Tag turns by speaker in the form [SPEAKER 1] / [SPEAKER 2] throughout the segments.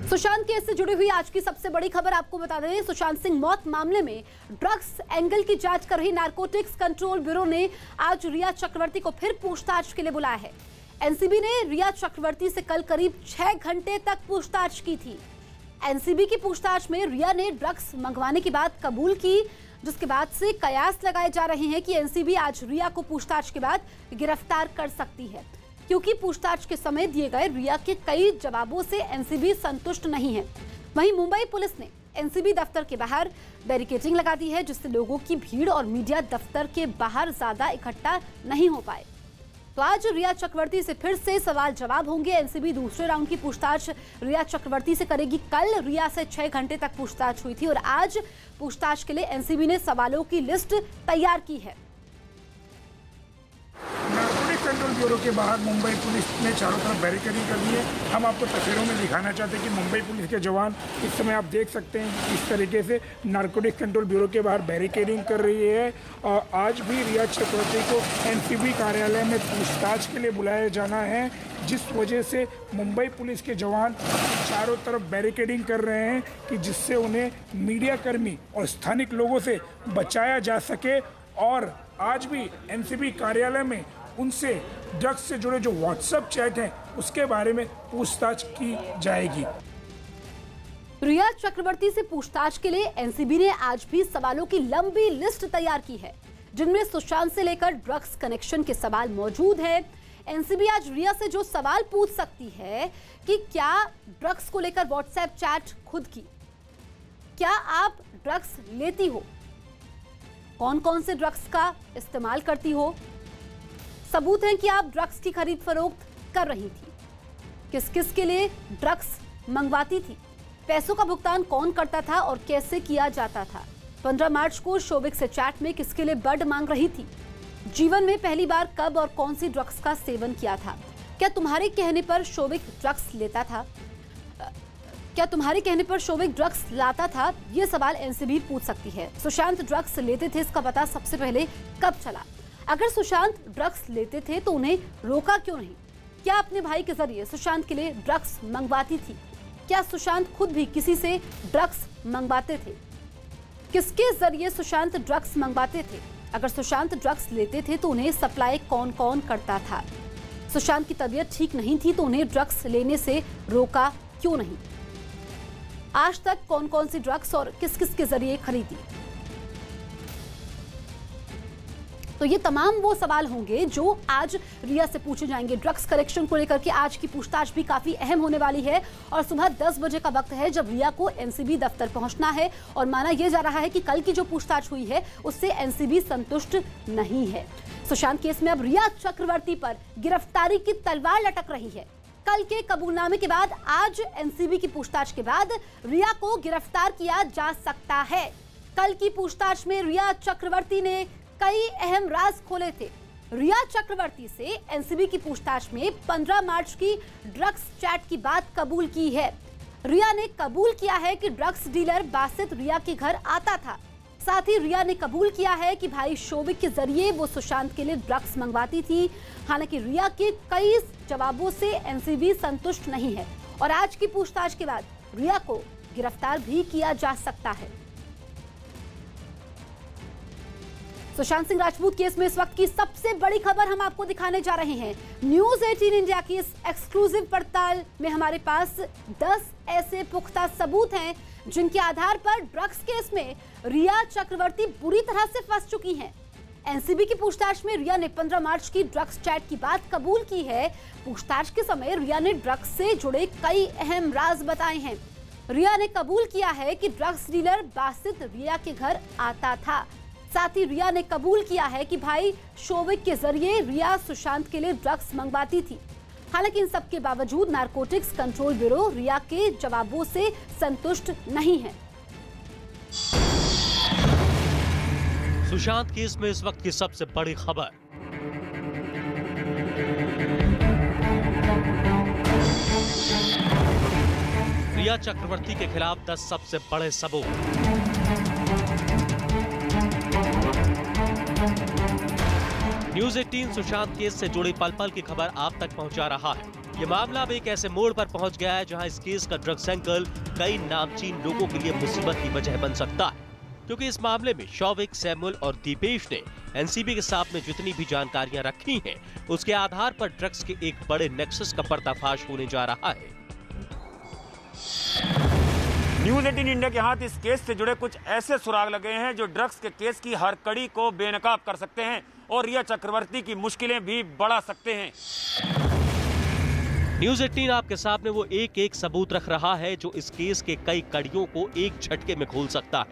[SPEAKER 1] Sushant case से जुड़ी हुई आज की सबसे बड़ी खबर आपको बता दें। सुशांत सिंह मौत मामले में ड्रग्स एंगल की जांच कर रही नारकोटिक्स कंट्रोल ब्यूरो ने आज रिया चक्रवर्ती को फिर पूछताछ के लिए बुलाया है। एनसीबी ने रिया चक्रवर्ती से कल करीब 6 घंटे तक पूछताछ की थी। एनसीबी की पूछताछ में रिया ने ड्रग्स मंगवाने की बात कबूल की, जिसके बाद से कयास लगाए जा रहे हैं कि एनसीबी आज रिया को पूछताछ के बाद गिरफ्तार कर सकती है, क्योंकि पूछताछ के समय दिए गए रिया के कई जवाबों से एनसीबी संतुष्ट नहीं है। वहीं मुंबई पुलिस ने एनसीबी दफ्तर के बाहर बैरिकेडिंग लगा दी है, जिससे लोगों की भीड़ और मीडिया दफ्तर के बाहर ज्यादा इकट्ठा नहीं हो पाए। तो आज रिया चक्रवर्ती से फिर से सवाल जवाब होंगे। एनसीबी दूसरे राउंड की पूछताछ रिया चक्रवर्ती से करेगी। कल रिया से 6 घंटे तक पूछताछ हुई थी और आज पूछताछ के लिए एनसीबी ने सवालों की लिस्ट तैयार की है।
[SPEAKER 2] कंट्रोल ब्यूरो के बाहर मुंबई पुलिस ने चारों तरफ बैरिकेडिंग कर दी है। हम आपको तस्वीरों में दिखाना चाहते हैं कि मुंबई पुलिस के जवान इस समय आप देख सकते हैं कि इस तरीके से नारकोटिक्स कंट्रोल ब्यूरो के बाहर बैरिकेडिंग कर रही है। और आज भी रिया चक्रवर्ती को एनसीबी कार्यालय में पूछताछ के लिए बुलाया जाना है, जिस वजह से मुंबई पुलिस के जवान चारों तरफ बैरिकेडिंग कर रहे हैं कि जिससे उन्हें मीडियाकर्मी और स्थानिक लोगों से बचाया जा सके। और आज भी एनसीबी कार्यालय में उनसे ड्रग्स से जुड़े जो व्हाट्सएप चैट हैं उसके बारे में पूछताछ की जाएगी।
[SPEAKER 1] रिया चक्रवर्ती से पूछताछ के लिए एनसीबी ने आज भी सवालों की लंबी लिस्ट तैयार की है, जिनमें सुशांत से लेकर ड्रग्स कनेक्शन के सवाल मौजूद है। एनसीबी आज रिया से जो सवाल पूछ सकती है कि क्या ड्रग्स को लेकर व्हाट्सएप चैट खुद की, क्या आप ड्रग्स लेती हो, कौन कौन से ड्रग्स का इस्तेमाल करती हो, सबूत हैं कि आप ड्रग्स की खरीद फरोख्त कर रही थी, किस किस के लिए ड्रग्स मंगवाती थी, पैसों का भुगतान कौन करता था और कैसे किया जाता था, 15 मार्च को शोभिक से चैट में किसके लिए बड मांग रही थी, जीवन में पहली बार कब और कौन सी ड्रग्स का सेवन किया था, क्या तुम्हारे कहने पर शोभिक ड्रग्स लेता था, क्या तुम्हारे कहने पर शोभिक ड्रग्स लाता था, ये सवाल एनसीबी पूछ सकती है। सुशांत ड्रग्स लेते थे, इसका पता सबसे पहले कब चला, अगर सुशांत ड्रग्स लेते थे तो उन्हें रोका क्यों नहीं, क्या अपने भाई के जरिए सुशांत के लिए ड्रग्स मंगवाती थी, क्या सुशांत खुद भी किसी से ड्रग्स मंगवाते थे, किसके जरिए सुशांत ड्रग्स मंगवाते थे, अगर सुशांत ड्रग्स लेते थे तो उन्हें सप्लाई कौन कौन करता था, सुशांत की तबीयत ठीक नहीं थी तो उन्हें ड्रग्स लेने से रोका क्यों नहीं, आज तक कौन कौन सी ड्रग्स और किस किस के जरिए खरीदी। तो ये तमाम वो सवाल होंगे जो आज रिया से पूछे जाएंगे। ड्रग्स कलेक्शन को लेकर के आज की पूछताछ भी काफी अहम होने वाली है और सुबह 10 बजे का वक्त है जब रिया को एनसीबी दफ्तर पहुंचना है और माना यह जा रहा है कि कल की जो पूछताछ हुई है उससे एनसीबी संतुष्ट नहीं है। सुशांत केस में अब रिया चक्रवर्ती पर गिरफ्तारी की तलवार लटक रही है। कल के कबूलनामे के बाद आज एनसीबी की पूछताछ के बाद रिया को गिरफ्तार किया जा सकता है। कल की पूछताछ में रिया चक्रवर्ती ने कई अहम राज खोले थे। रिया चक्रवर्ती से एनसीबी की पूछताछ में 15 मार्च की ड्रग्स चैट की बात कबूल की है। रिया ने कबूल किया है कि ड्रग्स डीलर बासित रिया के घर आता था। साथ ही रिया ने कबूल किया है कि भाई शोभिक के जरिए वो सुशांत के लिए ड्रग्स मंगवाती थी। हालांकि रिया के कई जवाबों से एनसीबी संतुष्ट नहीं है और आज की पूछताछ के बाद रिया को गिरफ्तार भी किया जा सकता है। सुशांत सिंह राजपूत केस में इस वक्त की सबसे बड़ी खबर हम आपको दिखाने जा रहे हैं। न्यूज 18 इंडिया की इस एक्सक्लूसिव पड़ताल में हमारे पास 10 ऐसे पुख्ता सबूत हैं जिनके आधार पर ड्रग्स केस में रिया चक्रवर्ती बुरी तरह से फंस चुकी हैं। एनसीबी की पूछताछ में रिया ने 15 मार्च की ड्रग्स चैट की बात कबूल की है। पूछताछ के समय रिया ने ड्रग्स से जुड़े कई अहम राज बताए हैं। रिया ने कबूल किया है कि ड्रग्स डीलर बासित रिया के घर आता था। साथ ही रिया ने कबूल किया है कि भाई शोभिक के जरिए रिया सुशांत के लिए ड्रग्स मंगवाती थी। हालांकि इन सब के बावजूद नारकोटिक्स कंट्रोल ब्यूरो रिया के जवाबों से संतुष्ट नहीं है।
[SPEAKER 3] सुशांत केस में इस वक्त की सबसे बड़ी खबर। रिया चक्रवर्ती के खिलाफ 10 सबसे बड़े सबूत। न्यूज 18 सुशांत केस से जुड़ी पल पल की खबर आप तक पहुंचा रहा है। ये मामला अब एक ऐसे मोड़ पर पहुंच गया है जहां इस केस का ड्रग्स एंगल कई नामचीन लोगों के लिए मुसीबत की वजह बन सकता है, क्योंकि इस मामले में शौविक, सैमुअल और दीपेश ने एनसीबी के सामने जितनी भी जानकारियां रखी हैं, उसके आधार पर ड्रग्स के एक बड़े नेक्सस का पर्दाफाश होने जा रहा है।
[SPEAKER 4] न्यूज़ 18 इंडिया के हाथ इस केस से जुड़े कुछ ऐसे सुराग लगे हैं जो ड्रग्स के केस की हर कड़ी को बेनकाब कर सकते हैं और रिया चक्रवर्ती की मुश्किलें भी बढ़ा सकते हैं।
[SPEAKER 3] न्यूज़ 18 आपके सामने वो एक एक सबूत रख रहा है जो इस केस के कई कड़ियों को एक झटके में खोल सकता है।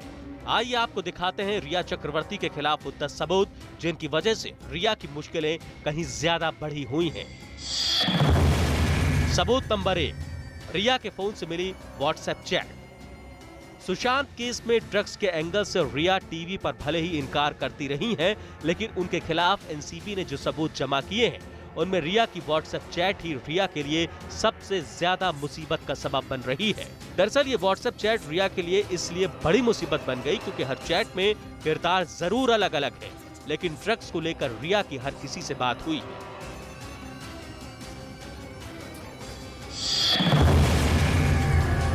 [SPEAKER 3] आइए आपको दिखाते हैं रिया चक्रवर्ती के खिलाफ वो 10 सबूत जिनकी वजह से रिया की मुश्किलें कहीं ज्यादा बढ़ी हुई हैं। सबूत नंबर 1, रिया के फोन से मिली व्हाट्सएप चैट। सुशांत केस में ड्रग्स के एंगल से रिया टीवी पर भले ही इनकार करती रही हैं, लेकिन उनके खिलाफ एनसीबी ने जो सबूत जमा किए हैं उनमें रिया की व्हाट्सएप चैट ही रिया के लिए सबसे ज्यादा मुसीबत का सबब बन रही है। दरअसल ये व्हाट्सएप चैट रिया के लिए इसलिए बड़ी मुसीबत बन गई क्योंकि हर चैट में किरदार जरूर अलग अलग है, लेकिन ड्रग्स को लेकर रिया की हर किसी से बात हुई है।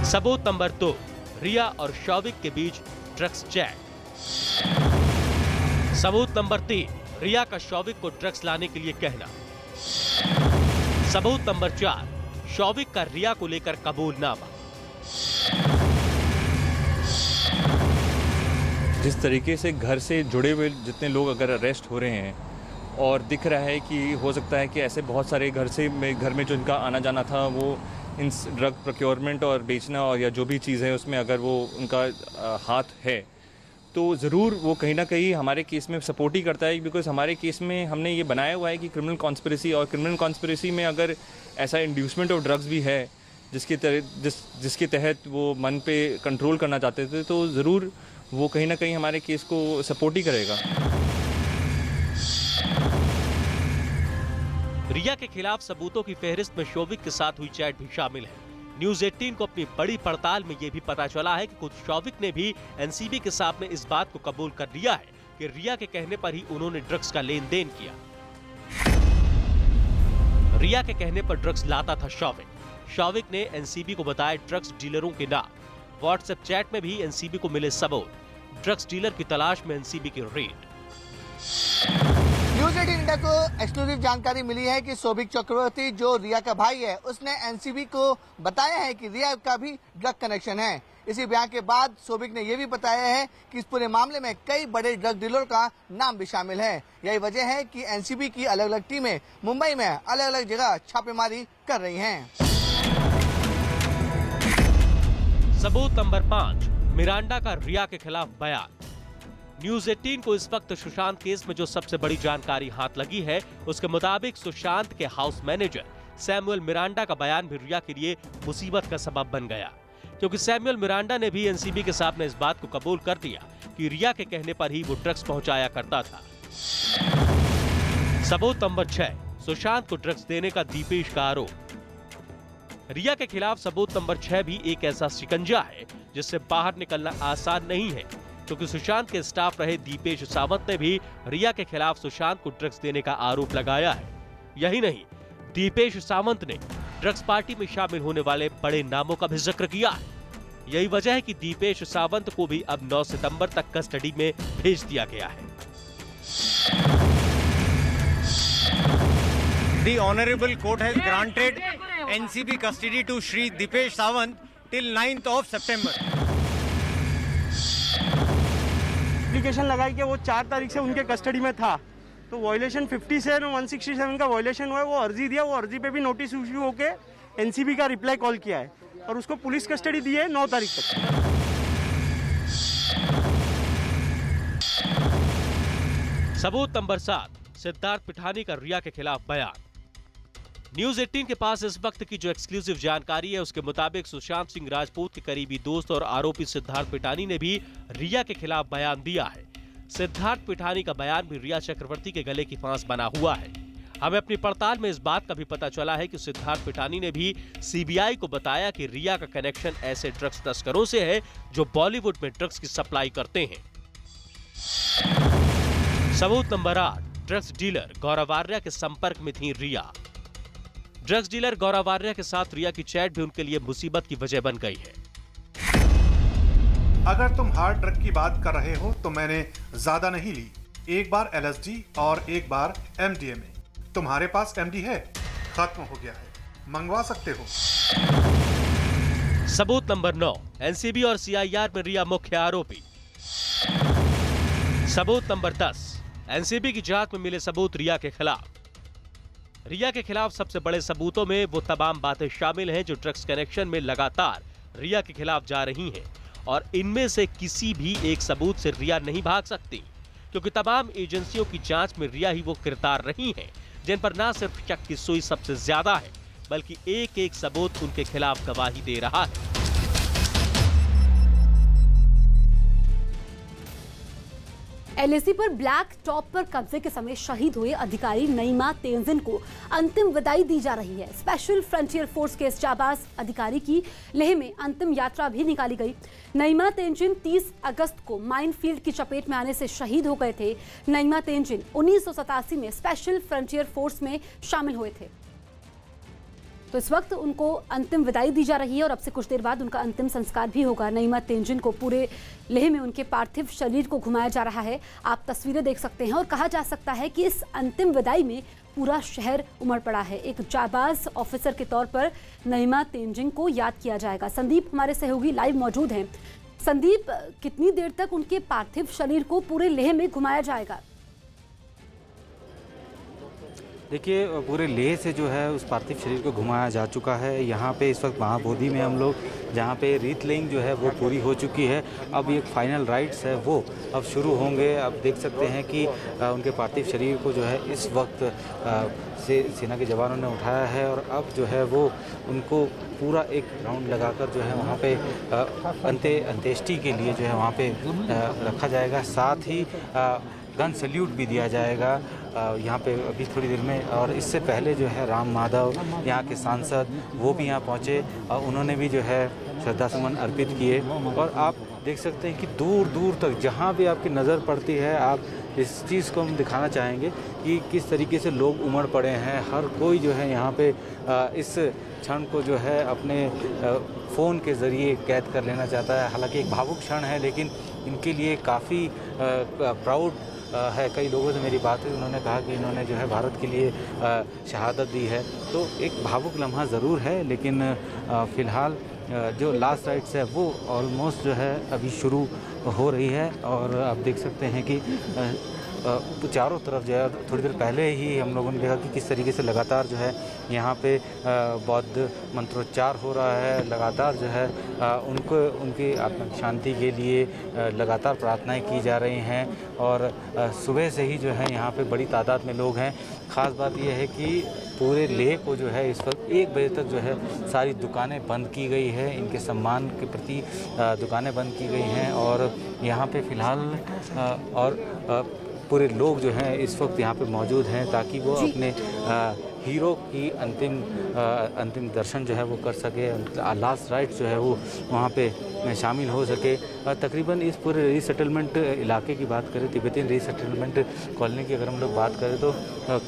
[SPEAKER 3] सबूत नंबर 2, रिया और शौविक के बीच ड्रग्स चैट। सबूत नंबर 3, रिया का शौविक को ड्रग्स लाने के लिए कहना। सबूत नंबर 4, शौविक का रिया को लेकर कबूलनामा।
[SPEAKER 5] जिस तरीके से घर से जुड़े हुए जितने लोग अगर अरेस्ट हो रहे हैं और दिख रहा है कि हो सकता है कि ऐसे बहुत सारे घर में जो इनका आना जाना था वो इन ड्रग प्रोक्योरमेंट और बेचना और या जो भी चीज़ है उसमें अगर वो उनका हाथ है तो ज़रूर वो कहीं ना कहीं हमारे केस में सपोर्ट ही करता है, बिकॉज हमारे केस में हमने ये बनाया हुआ है कि क्रिमिनल कॉन्स्पिरेसी, और क्रिमिनल कॉन्स्पिरेसी में अगर ऐसा इंड्यूसमेंट ऑफ ड्रग्स भी है जिसके तहत वो मन पे कंट्रोल करना चाहते थे, तो ज़रूर वो कहीं ना कहीं हमारे केस को सपोर्ट ही करेगा।
[SPEAKER 3] रिया के खिलाफ सबूतों की फहरिस्त में शौविक के साथ हुई चैट भी शामिल है। न्यूज़ 18 को अपनी बड़ी पड़ताल में यह भी पता चला है कि खुद शौविक ने भी एनसीबी के सामने इस बात को कबूल कर लिया है कि रिया के कहने पर ही उन्होंने ड्रग्स का लेन देन किया। रिया के कहने पर ड्रग्स लाता था शौविक। शौविक ने एनसीबी को बताया ड्रग्स डीलरों के नाम। व्हाट्सएप चैट में भी एनसीबी को मिले सबूत। ड्रग्स डीलर की तलाश में एनसीबी की रेड।
[SPEAKER 6] न्यूज़ 18 इंडिया को एक्सक्लूसिव जानकारी मिली है कि शौविक चक्रवर्ती जो रिया का भाई है उसने एनसीबी को बताया है कि रिया का भी ड्रग कनेक्शन है। इसी बयान के बाद शौविक ने यह भी बताया है कि इस पूरे मामले में कई बड़े ड्रग डीलरों का नाम भी शामिल है। यही वजह है कि एनसीबी की अलग अलग टीमें मुंबई में अलग अलग जगह छापेमारी कर रही हैं।
[SPEAKER 3] सबूत नंबर 5, मिरांडा का रिया के खिलाफ बयान। न्यूज़ 18 को इस वक्त सुशांत केस में जो सबसे बड़ी जानकारी हाथ लगी है उसके मुताबिक सुशांत के हाउस मैनेजर सैमुअल मिरांडा का बयान भी रिया के लिए मुसीबत का सबब बन गया, क्योंकि सैमुअल मिरांडा ने भी एनसीबी के सामने इस बात को कबूल कर दिया कि रिया के कहने पर ही वो ड्रग्स पहुंचाया करता था। सबूत नंबर 6, सुशांत को ड्रग्स देने का दीपेश का आरोप। रिया के खिलाफ सबूत नंबर 6 भी एक ऐसा शिकंजा है जिससे बाहर निकलना आसान नहीं है, क्योंकि सुशांत के स्टाफ रहे दीपेश सावंत ने भी रिया के खिलाफ सुशांत को ड्रग्स देने का आरोप लगाया है। यही नहीं, दीपेश सावंत ने ड्रग्स पार्टी में शामिल होने वाले बड़े नामों का भी जिक्र किया है। यही वजह है कि दीपेश सावंत को भी अब 9 सितंबर तक कस्टडी में भेज दिया गया है।
[SPEAKER 7] The Honorable Court has granted NCB custody to Shri Dipesh Sawant till 9th of September.
[SPEAKER 8] Application लगाई कि वो 4 तारीख से उनके कस्टडी में था, तो वॉयलेशन 57 और 167 का वॉयलेशन हुआ है। वो अर्जी दिया, वो अर्जी पे भी नोटिस इशू होके एनसीबी का रिप्लाई कॉल किया है और उसको पुलिस कस्टडी दी है 9 तारीख तक।
[SPEAKER 3] सबूत नंबर 7, सिद्धार्थ पिठानी का रिया के खिलाफ बयान। न्यूज़ 18 के पास इस वक्त की जो एक्सक्लूसिव जानकारी है उसके मुताबिक सुशांत सिंह राजपूत के करीबी दोस्त और आरोपी सिद्धार्थ पिठानी ने भी रिया के खिलाफ बयान दिया है। सिद्धार्थ पिठानी का बयान भी रिया चक्रवर्ती के गले की फांस बना हुआ है। हमें अपनी पड़ताल में इस बात का भी पता चला है कि सिद्धार्थ पिठानी ने भी सीबीआई को बताया कि रिया का कनेक्शन ऐसे ड्रग्स तस्करों से है जो बॉलीवुड में ड्रग्स की सप्लाई करते हैं। सबूत नंबर 8, ड्रग्स डीलर गौरव आर्या के संपर्क में थी रिया। ड्रग्स डीलर गौरव आर्या के साथ रिया की चैट भी उनके लिए मुसीबत की वजह बन गई है।
[SPEAKER 9] अगर तुम हार्ड ड्रग की बात कर रहे हो तो मैंने ज्यादा नहीं ली, एक बार LSD और एक बार MDMA। तुम्हारे पास MD है? खत्म हो गया है, मंगवा सकते हो।
[SPEAKER 3] सबूत नंबर 9, एनसीबी और CIR में रिया मुख्य आरोपी। सबूत नंबर 10, एनसीबी की जांच में मिले सबूत रिया के खिलाफ। रिया के खिलाफ सबसे बड़े सबूतों में वो तमाम बातें शामिल हैं जो ड्रग्स कनेक्शन में लगातार रिया के खिलाफ जा रही हैं, और इनमें से किसी भी एक सबूत से रिया नहीं भाग सकती, क्योंकि तमाम एजेंसियों की जांच में रिया ही वो किरदार रही हैं जिन पर न सिर्फ शक की सुई सबसे ज्यादा है, बल्कि एक एक सबूत उनके खिलाफ गवाही दे रहा है।
[SPEAKER 1] LAC पर ब्लैक टॉप पर कब्जे के समय शहीद हुए अधिकारी नईमा तेंजिन को अंतिम विदाई दी जा रही है। स्पेशल फ्रंटियर फोर्स के इस जाबाज अधिकारी की लेह में अंतिम यात्रा भी निकाली गई। नईमा तेंजिन 30 अगस्त को माइनफील्ड की चपेट में आने से शहीद हो गए थे। नईमा तेंजिन 1987 में स्पेशल फ्रंटियर फोर्स में शामिल हुए थे। तो इस वक्त उनको अंतिम विदाई दी जा रही है और अब से कुछ देर बाद उनका अंतिम संस्कार भी होगा। नईमा तेंजिन को पूरे लेह में उनके पार्थिव शरीर को घुमाया जा रहा है। आप तस्वीरें देख सकते हैं और कहा जा सकता है कि इस अंतिम विदाई में पूरा शहर उमड़ पड़ा है। एक जाबाज ऑफिसर के तौर पर नईमा तेंजिन को याद किया जाएगा। संदीप हमारे सहयोगी लाइव मौजूद हैं। संदीप, कितनी देर तक उनके पार्थिव शरीर को पूरे लेह में घुमाया जाएगा?
[SPEAKER 10] देखिए, पूरे लेह से जो है उस पार्थिव शरीर को घुमाया जा चुका है। यहाँ पे इस वक्त महाबोधि में हम लोग, जहाँ पे रीत लेइंग जो है वो पूरी हो चुकी है। अब ये फाइनल राइट्स है वो अब शुरू होंगे। अब देख सकते हैं कि उनके पार्थिव शरीर को जो है इस वक्त से सेना के जवानों ने उठाया है और अब जो है वो उनको पूरा एक राउंड लगाकर जो है वहाँ पे अंत्येष्टि के लिए जो है वहाँ पे रखा जाएगा। साथ ही गन सैल्यूट भी दिया जाएगा यहाँ पे अभी थोड़ी देर में। और इससे पहले जो है राम माधव यहाँ के सांसद वो भी यहाँ पहुँचे और उन्होंने भी जो है श्रद्धासुमन अर्पित किए। और आप देख सकते हैं कि दूर दूर तक जहाँ भी आपकी नज़र पड़ती है, आप इस चीज़ को हम दिखाना चाहेंगे कि किस तरीके से लोग उमड़ पड़े हैं। हर कोई जो है यहाँ पे इस क्षण को जो है अपने फ़ोन के ज़रिए कैद कर लेना चाहता है। हालांकि एक भावुक क्षण है, लेकिन इनके लिए काफ़ी प्राउड है। कई लोगों से मेरी बात हुई, उन्होंने कहा कि इन्होंने जो है भारत के लिए शहादत दी है। तो एक भावुक लम्हा ज़रूर है, लेकिन फ़िलहाल जो लास्ट राइट्स है वो ऑलमोस्ट जो है अभी शुरू हो रही है। और आप देख सकते हैं कि चारों तरफ जो है थोड़ी देर पहले ही हम लोगों ने देखा कि किस तरीके से लगातार जो है यहाँ पे बौद्ध मंत्रोच्चार हो रहा है। लगातार जो है उनकी आत्मिक शांति के लिए लगातार प्रार्थनाएं की जा रही हैं। और सुबह से ही जो है यहाँ पे बड़ी तादाद में लोग हैं। ख़ास बात यह है कि पूरे लेह को जो है इस वक्त 1 बजे तक जो है सारी दुकानें बंद की गई है। इनके सम्मान के प्रति दुकानें बंद की गई हैं और यहाँ पे फ़िलहाल और पूरे लोग जो हैं इस वक्त यहाँ पे मौजूद हैं ताकि वो अपने हीरो की अंतिम दर्शन जो है वो कर सके। लास्ट राइट जो है वो वहाँ पे शामिल हो सके। तकरीबन इस पूरे रीसेटलमेंट इलाके की बात करें, तिब्बतियन रीसेटलमेंट कॉलोनी की अगर हम लोग बात करें तो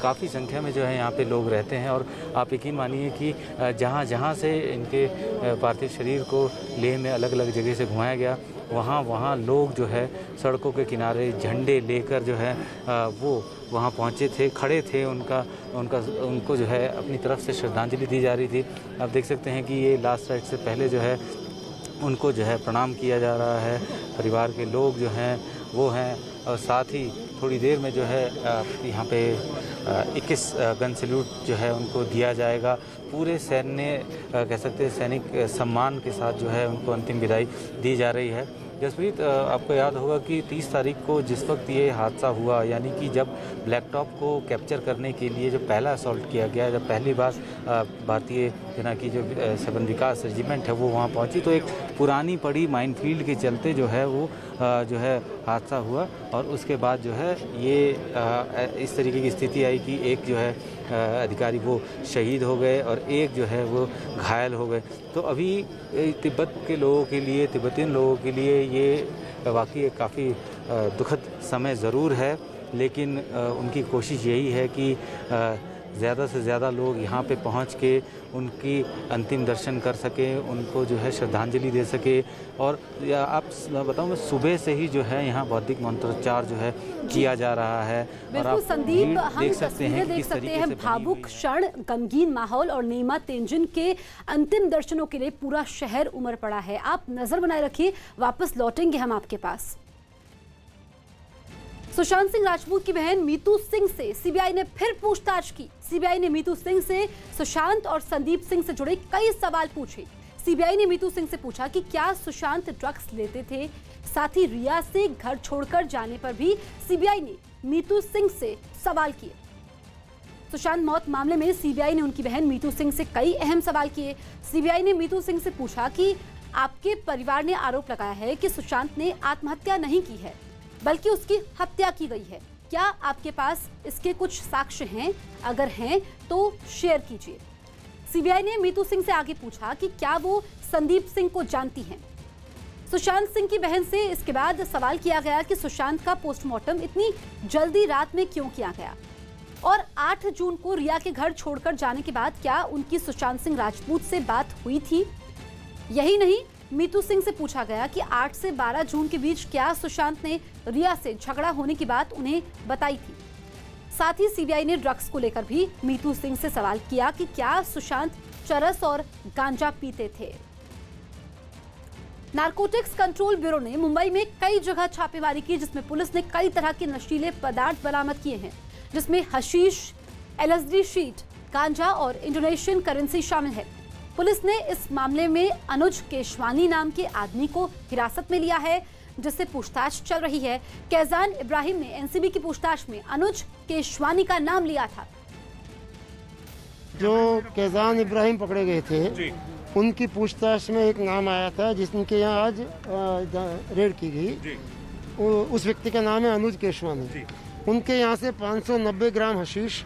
[SPEAKER 10] काफ़ी संख्या में जो है यहाँ पे लोग रहते हैं। और आप यकीन मानिए कि जहाँ जहाँ से इनके पार्थिव शरीर को लेह में अलग अलग जगह से घुमाया गया, वहाँ लोग जो है सड़कों के किनारे झंडे लेकर जो है वो वहाँ पहुँचे थे, खड़े थे। उनको जो है अपनी तरफ से श्रद्धांजलि दी जा रही थी। आप देख सकते हैं कि ये लास्ट राइट से पहले जो है उनको जो है प्रणाम किया जा रहा है। परिवार के लोग जो हैं वो हैं और साथ ही थोड़ी देर में जो है यहाँ पे 21 गन सैल्यूट जो है उनको दिया जाएगा। पूरे सैन्य कह सकते हैं सैनिक सम्मान के साथ जो है उनको अंतिम विदाई दी जा रही है। जसप्रीत, आपको याद होगा कि 30 तारीख को जिस वक्त ये हादसा हुआ, यानी कि जब ब्लैक टॉप को कैप्चर करने के लिए जो पहला असॉल्ट किया गया, जब पहली बार भारतीय सेना की जो 7 विकास रेजिमेंट है वो वहाँ पहुँची, तो एक पुरानी पड़ी माइनफील्ड के चलते जो है वो जो है हादसा हुआ। और उसके बाद जो है ये इस तरीके की स्थिति आई कि एक जो है अधिकारी वो शहीद हो गए और एक जो है वो घायल हो गए। तो अभी तिब्बत के लोगों के लिए, तिब्बतियन लोगों के लिए ये वाकई काफ़ी दुखद समय ज़रूर है, लेकिन उनकी कोशिश यही है कि ज़्यादा से ज़्यादा लोग यहाँ पे पहुँच के उनकी अंतिम दर्शन कर सके, उनको जो है श्रद्धांजलि दे सके। और आप बताऊँ, मैं सुबह से ही जो है यहाँ बौद्धिक मंत्रोच्चार जो है किया जा रहा है। और आप
[SPEAKER 1] संदीप, हम
[SPEAKER 10] देख सकते हैं
[SPEAKER 1] भावुक क्षण, गमगीन माहौल और नीमा तेंजिन के अंतिम दर्शनों के लिए पूरा शहर उमड़ पड़ा है। आप नजर बनाए रखिए, वापस लौटेंगे हम आपके पास। सुशांत सिंह राजपूत की बहन मीतू सिंह से सीबीआई ने फिर पूछताछ की। सीबीआई ने मीतू सिंह से सुशांत और संदीप सिंह से जुड़े कई सवाल पूछे। सीबीआई ने मीतू सिंह से पूछा कि क्या सुशांत ड्रग्स लेते थे। साथ ही रिया से घर छोड़कर जाने पर भी सीबीआई ने मीतू सिंह से सवाल किए। सुशांत मौत मामले में सीबीआई ने उनकी बहन मीतू सिंह से कई अहम सवाल किए। सीबीआई ने मीतू सिंह से पूछा कि आपके परिवार ने आरोप लगाया है कि सुशांत ने आत्महत्या नहीं की है, बल्कि उसकी हत्या की गई है। क्या आपके पास इसके कुछ साक्ष्य हैं? अगर हैं तो शेयर कीजिए। सीबीआई ने मीतू सिंह से आगे पूछा कि क्या वो संदीप सिंह को जानती हैं। सुशांत सिंह की बहन से इसके बाद सवाल किया गया कि सुशांत का पोस्टमार्टम इतनी जल्दी रात में क्यों किया गया, और 8 जून को रिया के घर छोड़कर जाने के बाद क्या उनकी सुशांत सिंह राजपूत से बात हुई थी। यही नहीं, मीतू सिंह से पूछा गया कि 8 से 12 जून के बीच क्या सुशांत ने रिया से झगड़ा होने की बात उन्हें बताई थी। साथ ही सीबीआई ने ड्रग्स को लेकर भी मीतू सिंह से सवाल किया कि क्या सुशांत चरस और गांजा पीते थे। नारकोटिक्स कंट्रोल ब्यूरो ने मुंबई में कई जगह छापेमारी की, जिसमें पुलिस ने कई तरह के नशीले पदार्थ बरामद किए हैं, जिसमें हशीश, LSD शीट, गांजा और इंडोनेशियन करेंसी शामिल है। पुलिस ने इस मामले में अनुज केशवानी नाम के आदमी को हिरासत में लिया है, जिससे पूछताछ चल रही है। कैजान इब्राहिम ने एनसीबी की पूछताछ में अनुज केशवानी का नाम लिया था।
[SPEAKER 11] जो कैजान इब्राहिम पकड़े गए थे, उनकी पूछताछ में एक नाम आया था जिसके यहाँ आज रेड की गई। उस व्यक्ति का नाम है अनुज केशवानी। उनके यहाँ से 590 ग्राम हशीश,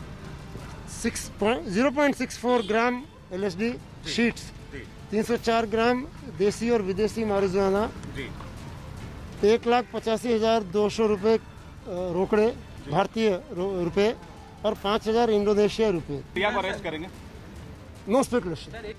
[SPEAKER 11] 0.64 ग्राम LSD शीट्स, 304 ग्राम देसी और विदेशी मारिजुआना, 1,85,200 रुपये रोकड़े भारतीय रुपए और 5,000 इंडोनेशिया रुपए।
[SPEAKER 4] रिया को अरेस्ट करेंगे?
[SPEAKER 11] No speculation.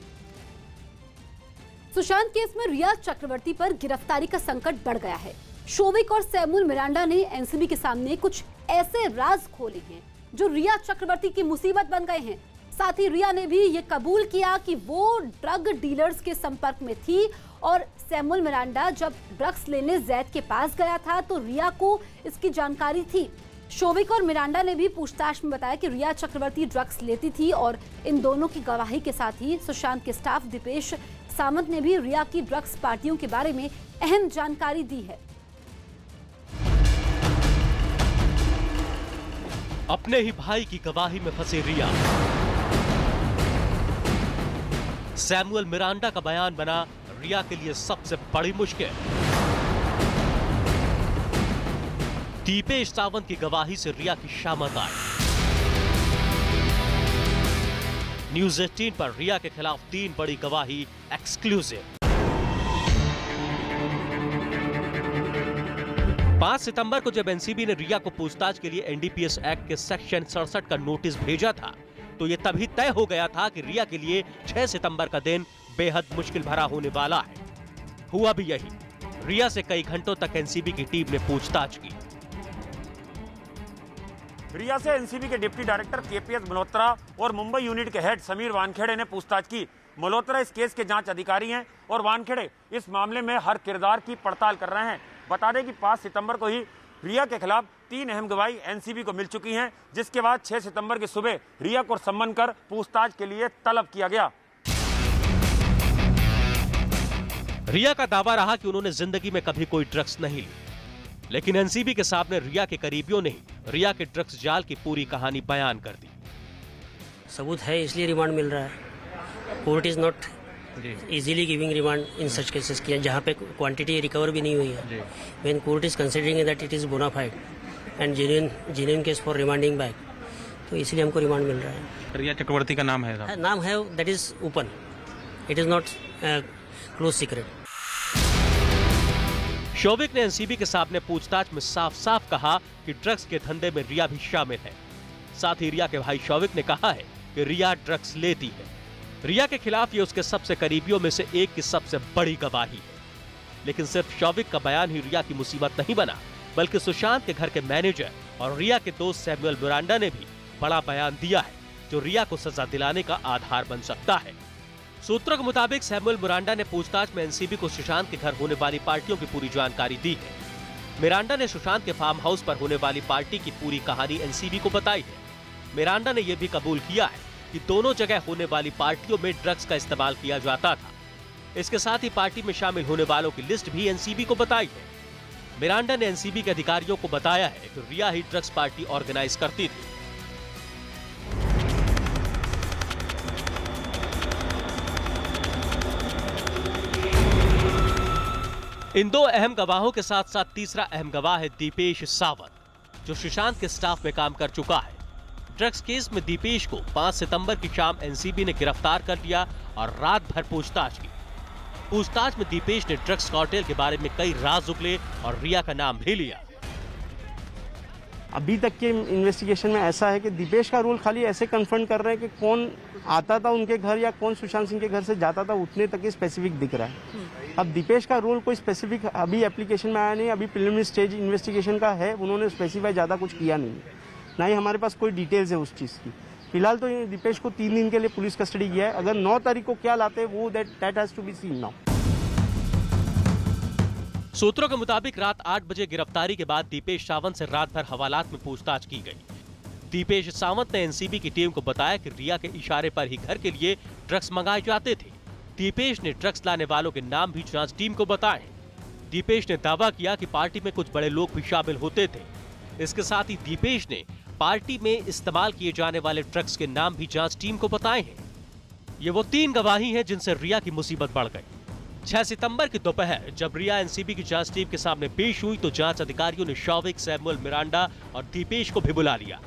[SPEAKER 1] सुशांत केस में रिया चक्रवर्ती पर गिरफ्तारी का संकट बढ़ गया है। शोविक और सैमुअल मिरांडा ने एनसीबी के सामने कुछ ऐसे राज खोले हैं जो रिया चक्रवर्ती की मुसीबत बन गए हैं। साथ ही रिया ने भी ये कबूल किया कि वो ड्रग डीलर्स के संपर्क में थी, और सैमुअल मिरांडा जब ड्रग्स लेने जैद के पास गया था तो रिया को इसकी जानकारी थी। शोविक और मिरांडा ने भी पूछताछ में बताया कि रिया चक्रवर्ती ड्रग्स लेती थी, और इन दोनों की गवाही के साथ ही सुशांत के स्टाफ दीपेश सामंत ने भी रिया की ड्रग्स पार्टियों के बारे में अहम जानकारी दी है।
[SPEAKER 3] अपने ही भाई की गवाही में फंसे रिया। सैमुअल मिरांडा का बयान बना रिया के लिए सबसे बड़ी मुश्किल। दीपेश सावंत की गवाही से रिया की शामत आई। न्यूज़ 18 पर रिया के खिलाफ 3 बड़ी गवाही एक्सक्लूसिव। 5 सितंबर को जब एनसीबी ने रिया को पूछताछ के लिए एनडीपीएस एक्ट के सेक्शन 67 का नोटिस भेजा था, तो यह तभी तय हो गया था कि रिया के लिए 6 सितंबर का दिन बेहद मुश्किल भरा होने वाला है। हुआ भी यही। रिया से कई घंटों तक एनसीबी की टीम ने पूछताछ की।
[SPEAKER 4] रिया से एनसीबी के डिप्टी डायरेक्टर केपीएस मल्होत्रा और मुंबई यूनिट के हेड समीर वानखेड़े ने पूछताछ की। मल्होत्रा इस केस के जांच अधिकारी हैं और वानखेड़े इस मामले में हर किरदार की पड़ताल कर रहे हैं। बता दें कि 5 सितंबर को ही रिया के खिलाफ 3 अहम गवाही एनसीबी को मिल चुकी हैं, जिसके बाद 6 सितंबर की सुबह रिया को सम्मन कर पूछताछ के लिए तलब किया गया।
[SPEAKER 3] रिया का दावा रहा कि उन्होंने जिंदगी में कभी कोई ड्रग्स नहीं ली, लेकिन एनसीबी के सामने रिया के करीबियों ने ही रिया के ड्रग्स जाल की पूरी कहानी बयान कर दी।
[SPEAKER 12] सबूत है इसलिए रिमांड मिल रहा है। Court is not easily giving remand in such cases किया जहाँ पे क्वांटिटी रिकवर भी नहीं हुई है। When court is considering that it is bona fide and genuine case for remanding back, तो इसलिए हमको रिमांड मिल रहा है।
[SPEAKER 5] रिया चक्रवर्ती का नाम है?
[SPEAKER 12] नाम है, that is open, it is not close secret.
[SPEAKER 3] Showik ने एनसीबी के सामने पूछताछ में साफ साफ कहा कि ड्रग्स के धंधे में रिया भी शामिल है। साथ ही रिया के भाई शौविक ने कहा है कि रिया ड्रग्स लेती है। रिया के खिलाफ ये उसके सबसे करीबियों में से एक की सबसे बड़ी गवाही है। लेकिन सिर्फ शौविक का बयान ही रिया की मुसीबत नहीं बना, बल्कि सुशांत के घर के मैनेजर और रिया के दोस्त सैमुअल मिरांडा ने भी बड़ा बयान दिया है, जो रिया को सजा दिलाने का आधार बन सकता है। सूत्रों के मुताबिक सैमुअल मिरांडा ने पूछताछ में एनसीबी को सुशांत के घर होने वाली पार्टियों की पूरी जानकारी दी है। मिरांडा ने सुशांत के फार्म हाउस पर होने वाली पार्टी की पूरी कहानी एनसीबी को बताई है। मिरांडा ने यह भी कबूल किया है कि दोनों जगह होने वाली पार्टियों में ड्रग्स का इस्तेमाल किया जाता था। इसके साथ ही पार्टी में शामिल होने वालों की लिस्ट भी एनसीबी को बताई है। मिरांडा ने एनसीबी के अधिकारियों को बताया है कि रिया ही ड्रग्स पार्टी ऑर्गेनाइज करती थी। इन दो अहम गवाहों के साथ साथ तीसरा अहम गवाह है दीपेश सावंत, जो सुशांत के स्टाफ में काम कर चुका है। ड्रग्स केस में दीपेश को 5 सितंबर की शाम एनसीबी ने गिरफ्तार कर लिया और रात भर पूछताछ की। पूछताछ में दीपेश ने ड्रग्स कार्टेल के बारे में कई राज उगले और रिया का नाम भी लिया।
[SPEAKER 8] अभी तक के इन्वेस्टिगेशन में ऐसा है कि दीपेश का रोल खाली ऐसे कन्फर्म कर रहे हैं कि कौन आता था उनके घर या कौन सुशांत सिंह के घर से जाता था, उतने तक ही स्पेसिफिक दिख रहा है। अब दीपेश का रोल कोई स्पेसिफिक अभी एप्लीकेशन में आया नहीं, अभी प्रिलिमिनरी स्टेज इन्वेस्टिगेशन का है, उन्होंने स्पेसिफाई ज़्यादा कुछ किया नहीं, ना ही हमारे पास कोई डिटेल्स है उस चीज़ की। फिलहाल तो दीपेश को 3 दिन के लिए पुलिस कस्टडी किया है। अगर 9 तारीख को क्या लाते हैं वो that has to be seen now.
[SPEAKER 3] सूत्रों के मुताबिक रात 8 बजे गिरफ्तारी के बाद दीपेश सावंत से रात भर हवालात में पूछताछ की गई। दीपेश सावंत ने एनसीबी की टीम को बताया कि रिया के इशारे पर ही घर के लिए ड्रग्स मंगाए जाते थे। दीपेश ने ड्रग्स लाने वालों के नाम भी जांच टीम को बताए। दीपेश ने दावा किया कि पार्टी में कुछ बड़े लोग भी शामिल होते थे। इसके साथ ही दीपेश ने पार्टी में इस्तेमाल किए जाने वाले ड्रग्स के नाम भी जांच टीम को बताए हैं। ये वो 3 गवाही हैं जिनसे रिया की मुसीबत बढ़ गई। 6 सितंबर की दोपहर जब रिया एनसीबी की जांच टीम के सामने पेश हुई तो जांच अधिकारियों ने शौविक, सैमुअल मिरांडा और दीपेश को भी बुला लिया।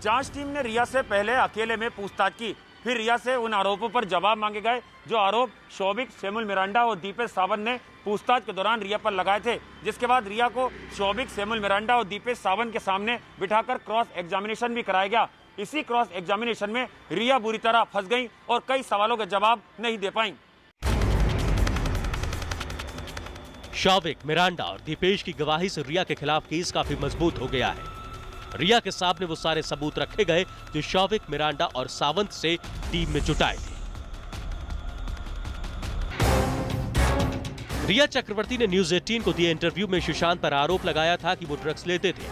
[SPEAKER 4] जांच टीम ने रिया से पहले अकेले में पूछताछ की, फिर रिया से उन आरोपों पर जवाब मांगे गए जो आरोप शौविक, सैमुअल मिरांडा और दीपेश सावंत ने पूछताछ के दौरान रिया पर लगाए थे। जिसके बाद रिया को शौविक, सैमुअल मिरांडा और दीपेश सावंत के सामने बिठाकर क्रॉस एग्जामिनेशन भी कराया गया। इसी क्रॉस एग्जामिनेशन में रिया बुरी तरह फंस गई और कई सवालों के जवाब नहीं दे पाई।
[SPEAKER 3] शौविक, मिरांडा और दीपेश की गवाही से रिया के खिलाफ केस काफी मजबूत हो गया है। रिया के सामने वो सारे सबूत रखे गए जो शौविक, मिरांडा और सावंत से टीम में जुटाए थे। रिया चक्रवर्ती ने न्यूज 18 को दिए इंटरव्यू में सुशांत पर आरोप लगाया था कि वो ड्रग्स लेते थे,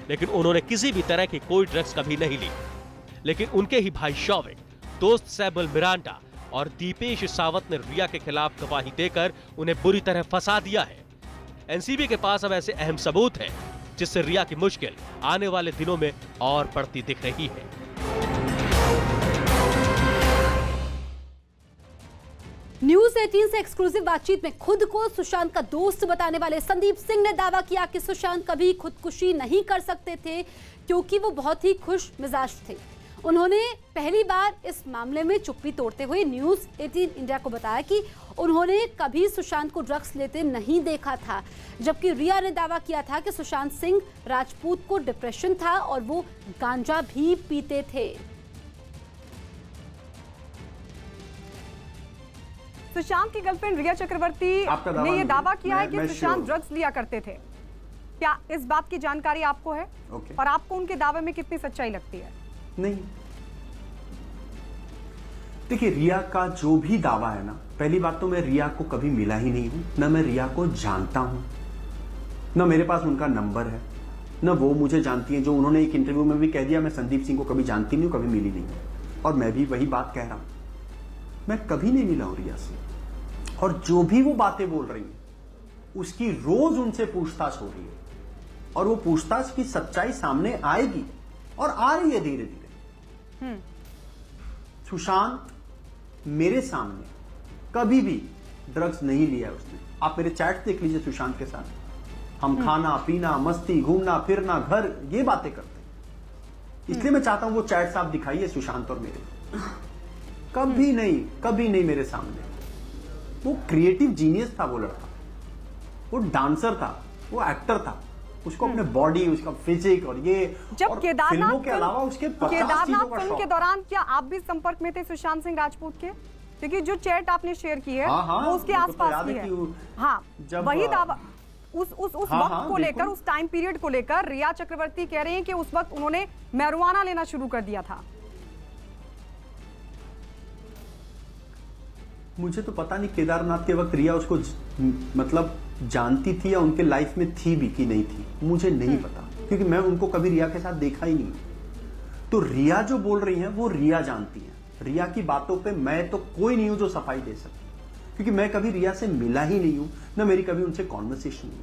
[SPEAKER 3] लेकिन उन्होंने किसी भी तरह की कोई ड्रग्स कभी नहीं ली। लेकिन उनके ही भाई शौविक, दोस्त सैमुअल मिरांडा और दीपेश सावंत ने रिया के खिलाफ गवाही देकर उन्हें बुरी तरह फंसा दिया है। एनसीबी के पास अब ऐसे अहम सबूत हैं जिससे रिया की मुश्किल आने वाले दिनों में और बढ़ती दिख रही है।
[SPEAKER 1] न्यूज 18 से एक्सक्लूसिव बातचीत में खुद को सुशांत का दोस्त बताने वाले संदीप सिंह ने दावा किया कि सुशांत कभी खुदकुशी नहीं कर सकते थे क्योंकि वो बहुत ही खुश मिजाज थे। उन्होंने पहली बार इस मामले में चुप्पी तोड़ते हुए न्यूज 18 इंडिया को बताया कि उन्होंने कभी सुशांत को ड्रग्स लेते नहीं देखा था, जबकि रिया ने दावा किया था कि सुशांत सिंह राजपूत को डिप्रेशन था और वो गांजा भी पीते थे।
[SPEAKER 13] सुशांत की गर्लफ्रेंड रिया चक्रवर्ती ने यह दावा किया है कि सुशांत ड्रग्स लिया करते थे। क्या इस बात की जानकारी आपको है? और आपको उनके दावे में कितनी सच्चाई लगती है?
[SPEAKER 14] नहीं, देखिए रिया का जो भी दावा है ना, पहली बात तो मैं रिया को कभी मिला ही नहीं हूं, ना मैं रिया को जानता हूं, ना मेरे पास उनका नंबर है, ना वो मुझे जानती है। जो उन्होंने एक इंटरव्यू में भी कह दिया, मैं संदीप सिंह को कभी जानती नहीं हूं, कभी मिली नहीं हूं। और मैं भी वही बात कह रहा हूं, मैं कभी नहीं मिला हूं रिया से। और जो भी वो बातें बोल रही है उसकी रोज उनसे पूछताछ हो रही है और वो पूछताछ की सच्चाई सामने आएगी और आ रही है धीरे धीरे। सुशांत मेरे सामने कभी भी ड्रग्स नहीं लिया उसने। आप मेरे चैट देख लीजिए सुशांत के साथ, हम खाना पीना, मस्ती, घूमना फिरना, घर, ये बातें करते हैं। इसलिए मैं चाहता हूं वो चैट्स आप दिखाइए सुशांत और मेरे। कभी नहीं मेरे सामने। वो क्रिएटिव जीनियस था वो लड़का, वो डांसर था, वो एक्टर था, उसको अपने बॉडी, उसका फिजिक और ये
[SPEAKER 13] जब
[SPEAKER 14] फिल्मों के अलावा उसके 50 चीजों का
[SPEAKER 13] फिल्म के दौरान क्या आप भी संपर्क में थे सुशांत सिंह राजपूत के? क्योंकि जो चैट आपने शेयर की है वो उसके आसपास की है। हाँ, वही दावा उस वक्त को लेकर, उस टाइम पीरियड को लेकर रिया चक्रवर्ती कह रहे हैं कि उस वक्त उन्होंने मैरिजुआना लेना शुरू कर दिया था।
[SPEAKER 14] मुझे तो पता नहीं केदारनाथ के वक्त रिया उसको मतलब जानती थी या उनके लाइफ में थी भी कि नहीं थी, मुझे नहीं पता, क्योंकि मैं उनको कभी रिया के साथ देखा ही नहीं। तो रिया जो बोल रही है वो रिया जानती है। रिया की बातों पे मैं तो कोई नहीं हूं जो सफाई दे सके, क्योंकि मैं कभी रिया से मिला ही नहीं हूं, ना मेरी कभी उनसे कॉन्वर्सेशन हुई।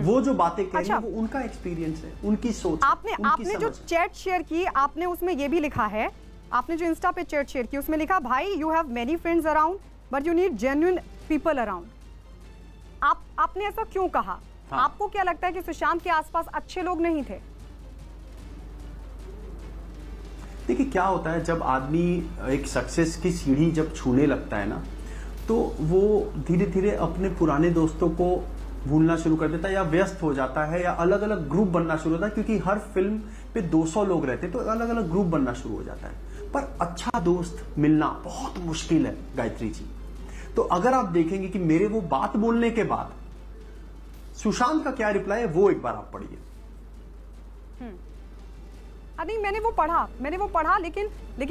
[SPEAKER 14] वो जो बातें कह रही है वो उनका एक्सपीरियंस है, उनकी सोच।
[SPEAKER 13] आपने जो चैट शेयर की, आपने उसमें ये भी लिखा है, आपने जो इंस्टा पे चैट शेयर की उसमें लिखा, भाई you have many friends around but you need genuine people around. आपने ऐसा क्यों कहा? हाँ। आपको क्या लगता है कि सुशांत के आसपास अच्छे लोग नहीं थे?
[SPEAKER 14] देखिए क्या होता है, जब आदमी एक सक्सेस की सीढ़ी जब छूने लगता है ना, तो वो धीरे धीरे अपने पुराने दोस्तों को भूलना शुरू कर देता है, या व्यस्त हो जाता है, या अलग अलग ग्रुप बनना शुरू होता है। क्योंकि हर फिल्म पे 200 लोग रहते हैं, तो अलग अलग ग्रुप बनना शुरू हो जाता है। पर अच्छा दोस्त मिलना बहुत मुश्किल है गायत्री जी। तो अगर आप देखेंगे कि मेरे वो बात बोलने के बाद सुशांत का क्या रिप्लाई है, वो एक बार आप पढ़िए।
[SPEAKER 13] नहीं, मैंने वो पढ़ा, लेकिन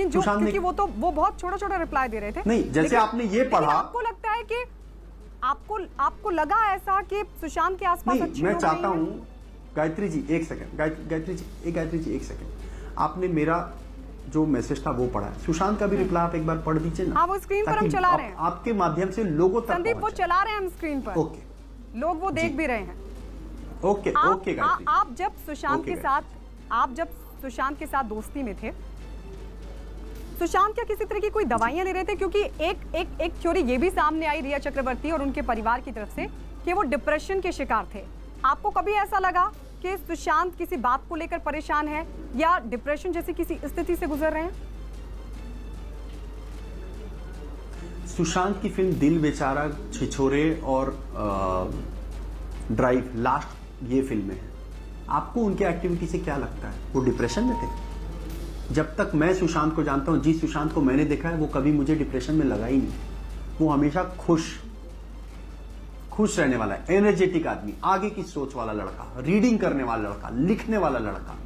[SPEAKER 13] जो, क्योंकि वो बहुत छोटा रिप्लाई दे रहे थे।
[SPEAKER 14] नहीं, जैसे आपने ये पढ़ा,
[SPEAKER 13] आपको लगता है कि आपको लगा ऐसा कि सुशांत के आसपास अच्छे लोग
[SPEAKER 14] मैं चाहता हूं गायत्री जी एक सेकंड, गायत्री जी एक सेकंड, आपने मेरा जो मैसेज था वो पढ़ा है, सुशांत का भी रिप्लाई आप एक बार पढ़ दीजिए ना।
[SPEAKER 13] हाँ, वो स्क्रीन पर हम चला रहे हैं,
[SPEAKER 14] आपके माध्यम से लोगों तक
[SPEAKER 13] संदीप वो चला रहे हैं हम स्क्रीन पर।
[SPEAKER 14] ओके,
[SPEAKER 13] लोग वो देख भी रहे हैं।
[SPEAKER 14] ओके गायत्री,
[SPEAKER 13] आप जब सुशांत के साथ दोस्ती में थे, सुशांत क्या किसी तरह की कोई दवाइयां ले रहे थे? क्योंकि एक थ्योरी ये भी सामने आई रिया चक्रवर्ती और उनके परिवार की तरफ से कि वो डिप्रेशन के शिकार थे। आपको कभी ऐसा लगा कि सुशांत किसी बात को लेकर परेशान है या डिप्रेशन जैसी किसी स्थिति से गुजर रहे हैं?
[SPEAKER 14] सुशांत की फिल्म दिल बेचारा, छिछोरे और ड्राइव लास्ट ये फिल्में हैं। आपको उनके एक्टिविटी से क्या लगता है? वो डिप्रेशन में थे? जब तक मैं सुशांत को जानता हूं, जिस सुशांत को मैंने देखा है, वो कभी मुझे डिप्रेशन में लगा ही नहीं। वो हमेशा खुश रहने वाला है, एनर्जेटिक आदमी, आगे की सोच वाला लड़का, रीडिंग करने वाला लड़का, लिखने वाला लड़का।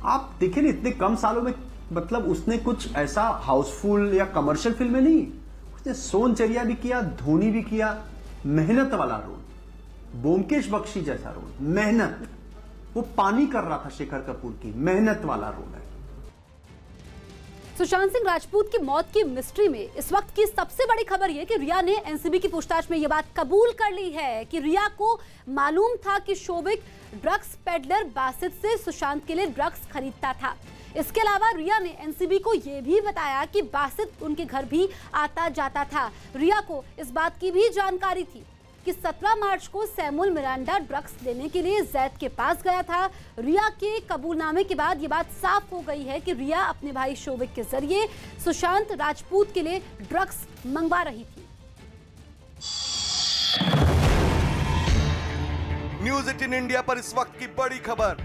[SPEAKER 14] आप देखिए ना, इतने कम सालों में मतलब उसने कुछ ऐसा हाउसफुल या कमर्शियल फिल्में नहीं, उसने सोनचरिया भी किया, धोनी भी किया, मेहनत वाला रोल, ब्योमकेश बख्शी जैसा रोल, मेहनत, वो पानी कर रहा था शेखर कपूर की, मेहनत वाला रोल है।
[SPEAKER 1] सुशांत सिंह राजपूत की मौत की मिस्ट्री में इस वक्त की सबसे बड़ी खबर यह कि रिया ने एनसीबी की पूछताछ में यह बात कबूल कर ली है कि रिया को मालूम था कि शोभिक ड्रग्स पेडलर बासित से सुशांत के लिए ड्रग्स खरीदता था। इसके अलावा रिया ने एनसीबी को यह भी बताया कि बासित उनके घर भी आता जाता था। रिया को इस बात की भी जानकारी थी कि 17 मार्च को सैमुअल मिरांडा ड्रग्स लेने के लिए जैद के पास गया था। रिया के कबूलनामे के बाद ये बात साफ हो गई है कि रिया अपने भाई शोभिक के जरिए सुशांत राजपूत के लिए ड्रग्स मंगवा रही थी।
[SPEAKER 15] न्यूज़ 18 इंडिया पर इस वक्त की बड़ी खबर,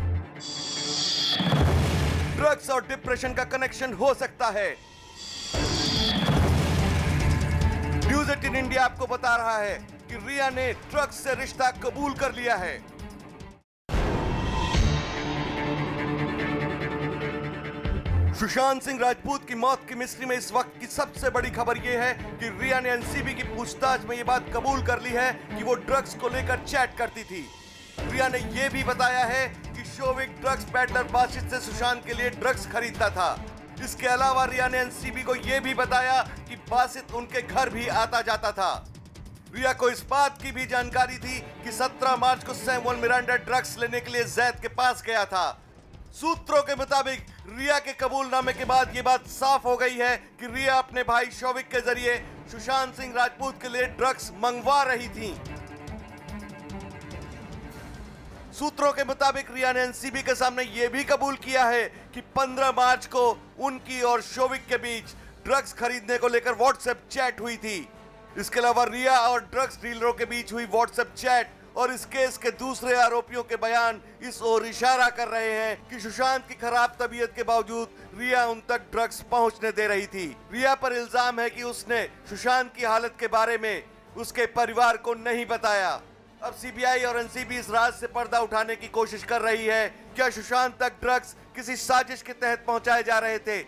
[SPEAKER 15] ड्रग्स और डिप्रेशन का कनेक्शन हो सकता है। न्यूज़ 18 इंडिया आपको बता रहा है कि रिया ने ड्रग्स से रिश्ता कबूल कर लिया है। सुशांत सिंह राजपूत की मौत की मिस्ट्री में इस वक्त की सबसे बड़ी खबर यह है कि रिया ने एनसीबी की पूछताछ में यह बात कबूल कर ली है कि वो ड्रग्स को लेकर चैट करती थी। रिया ने यह भी बताया है कि शोभिक ड्रग्स पेडलर बासित से सुशांत के लिए ड्रग्स खरीदता था। इसके अलावा रिया ने एनसीबी को यह भी बताया कि बासित उनके घर भी आता जाता था। रिया को इस बात की भी जानकारी थी कि 17 मार्च को सैमुअल मिरांडा ड्रग्स लेने के लिए जैद के पास गया था। सूत्रों के मुताबिक रिया के कबूलनामे के बाद ये बात साफ हो गई है कि रिया अपने भाई शोभिक के जरिए सुशांत सिंह राजपूत के लिए ड्रग्स मंगवा रही थी। सूत्रों के मुताबिक रिया ने एनसीबी के सामने यह भी कबूल किया है कि 15 मार्च को उनकी और शोभिक के बीच ड्रग्स खरीदने को लेकर व्हाट्सएप चैट हुई थी। इसके अलावा रिया और ड्रग्स डीलरों के बीच हुई व्हाट्सएप चैट और इस केस के दूसरे आरोपियों के बयान इस ओर इशारा कर रहे हैं कि सुशांत की खराब तबीयत के बावजूद रिया उन तक ड्रग्स पहुंचने दे रही थी। रिया पर इल्जाम है कि उसने सुशांत की हालत के बारे में उसके परिवार को नहीं बताया। अब सीबीआई और एनसीबी इस राज से पर्दा उठाने की कोशिश कर रही है। क्या सुशांत तक ड्रग्स किसी साजिश के तहत पहुंचाए जा रहे थे?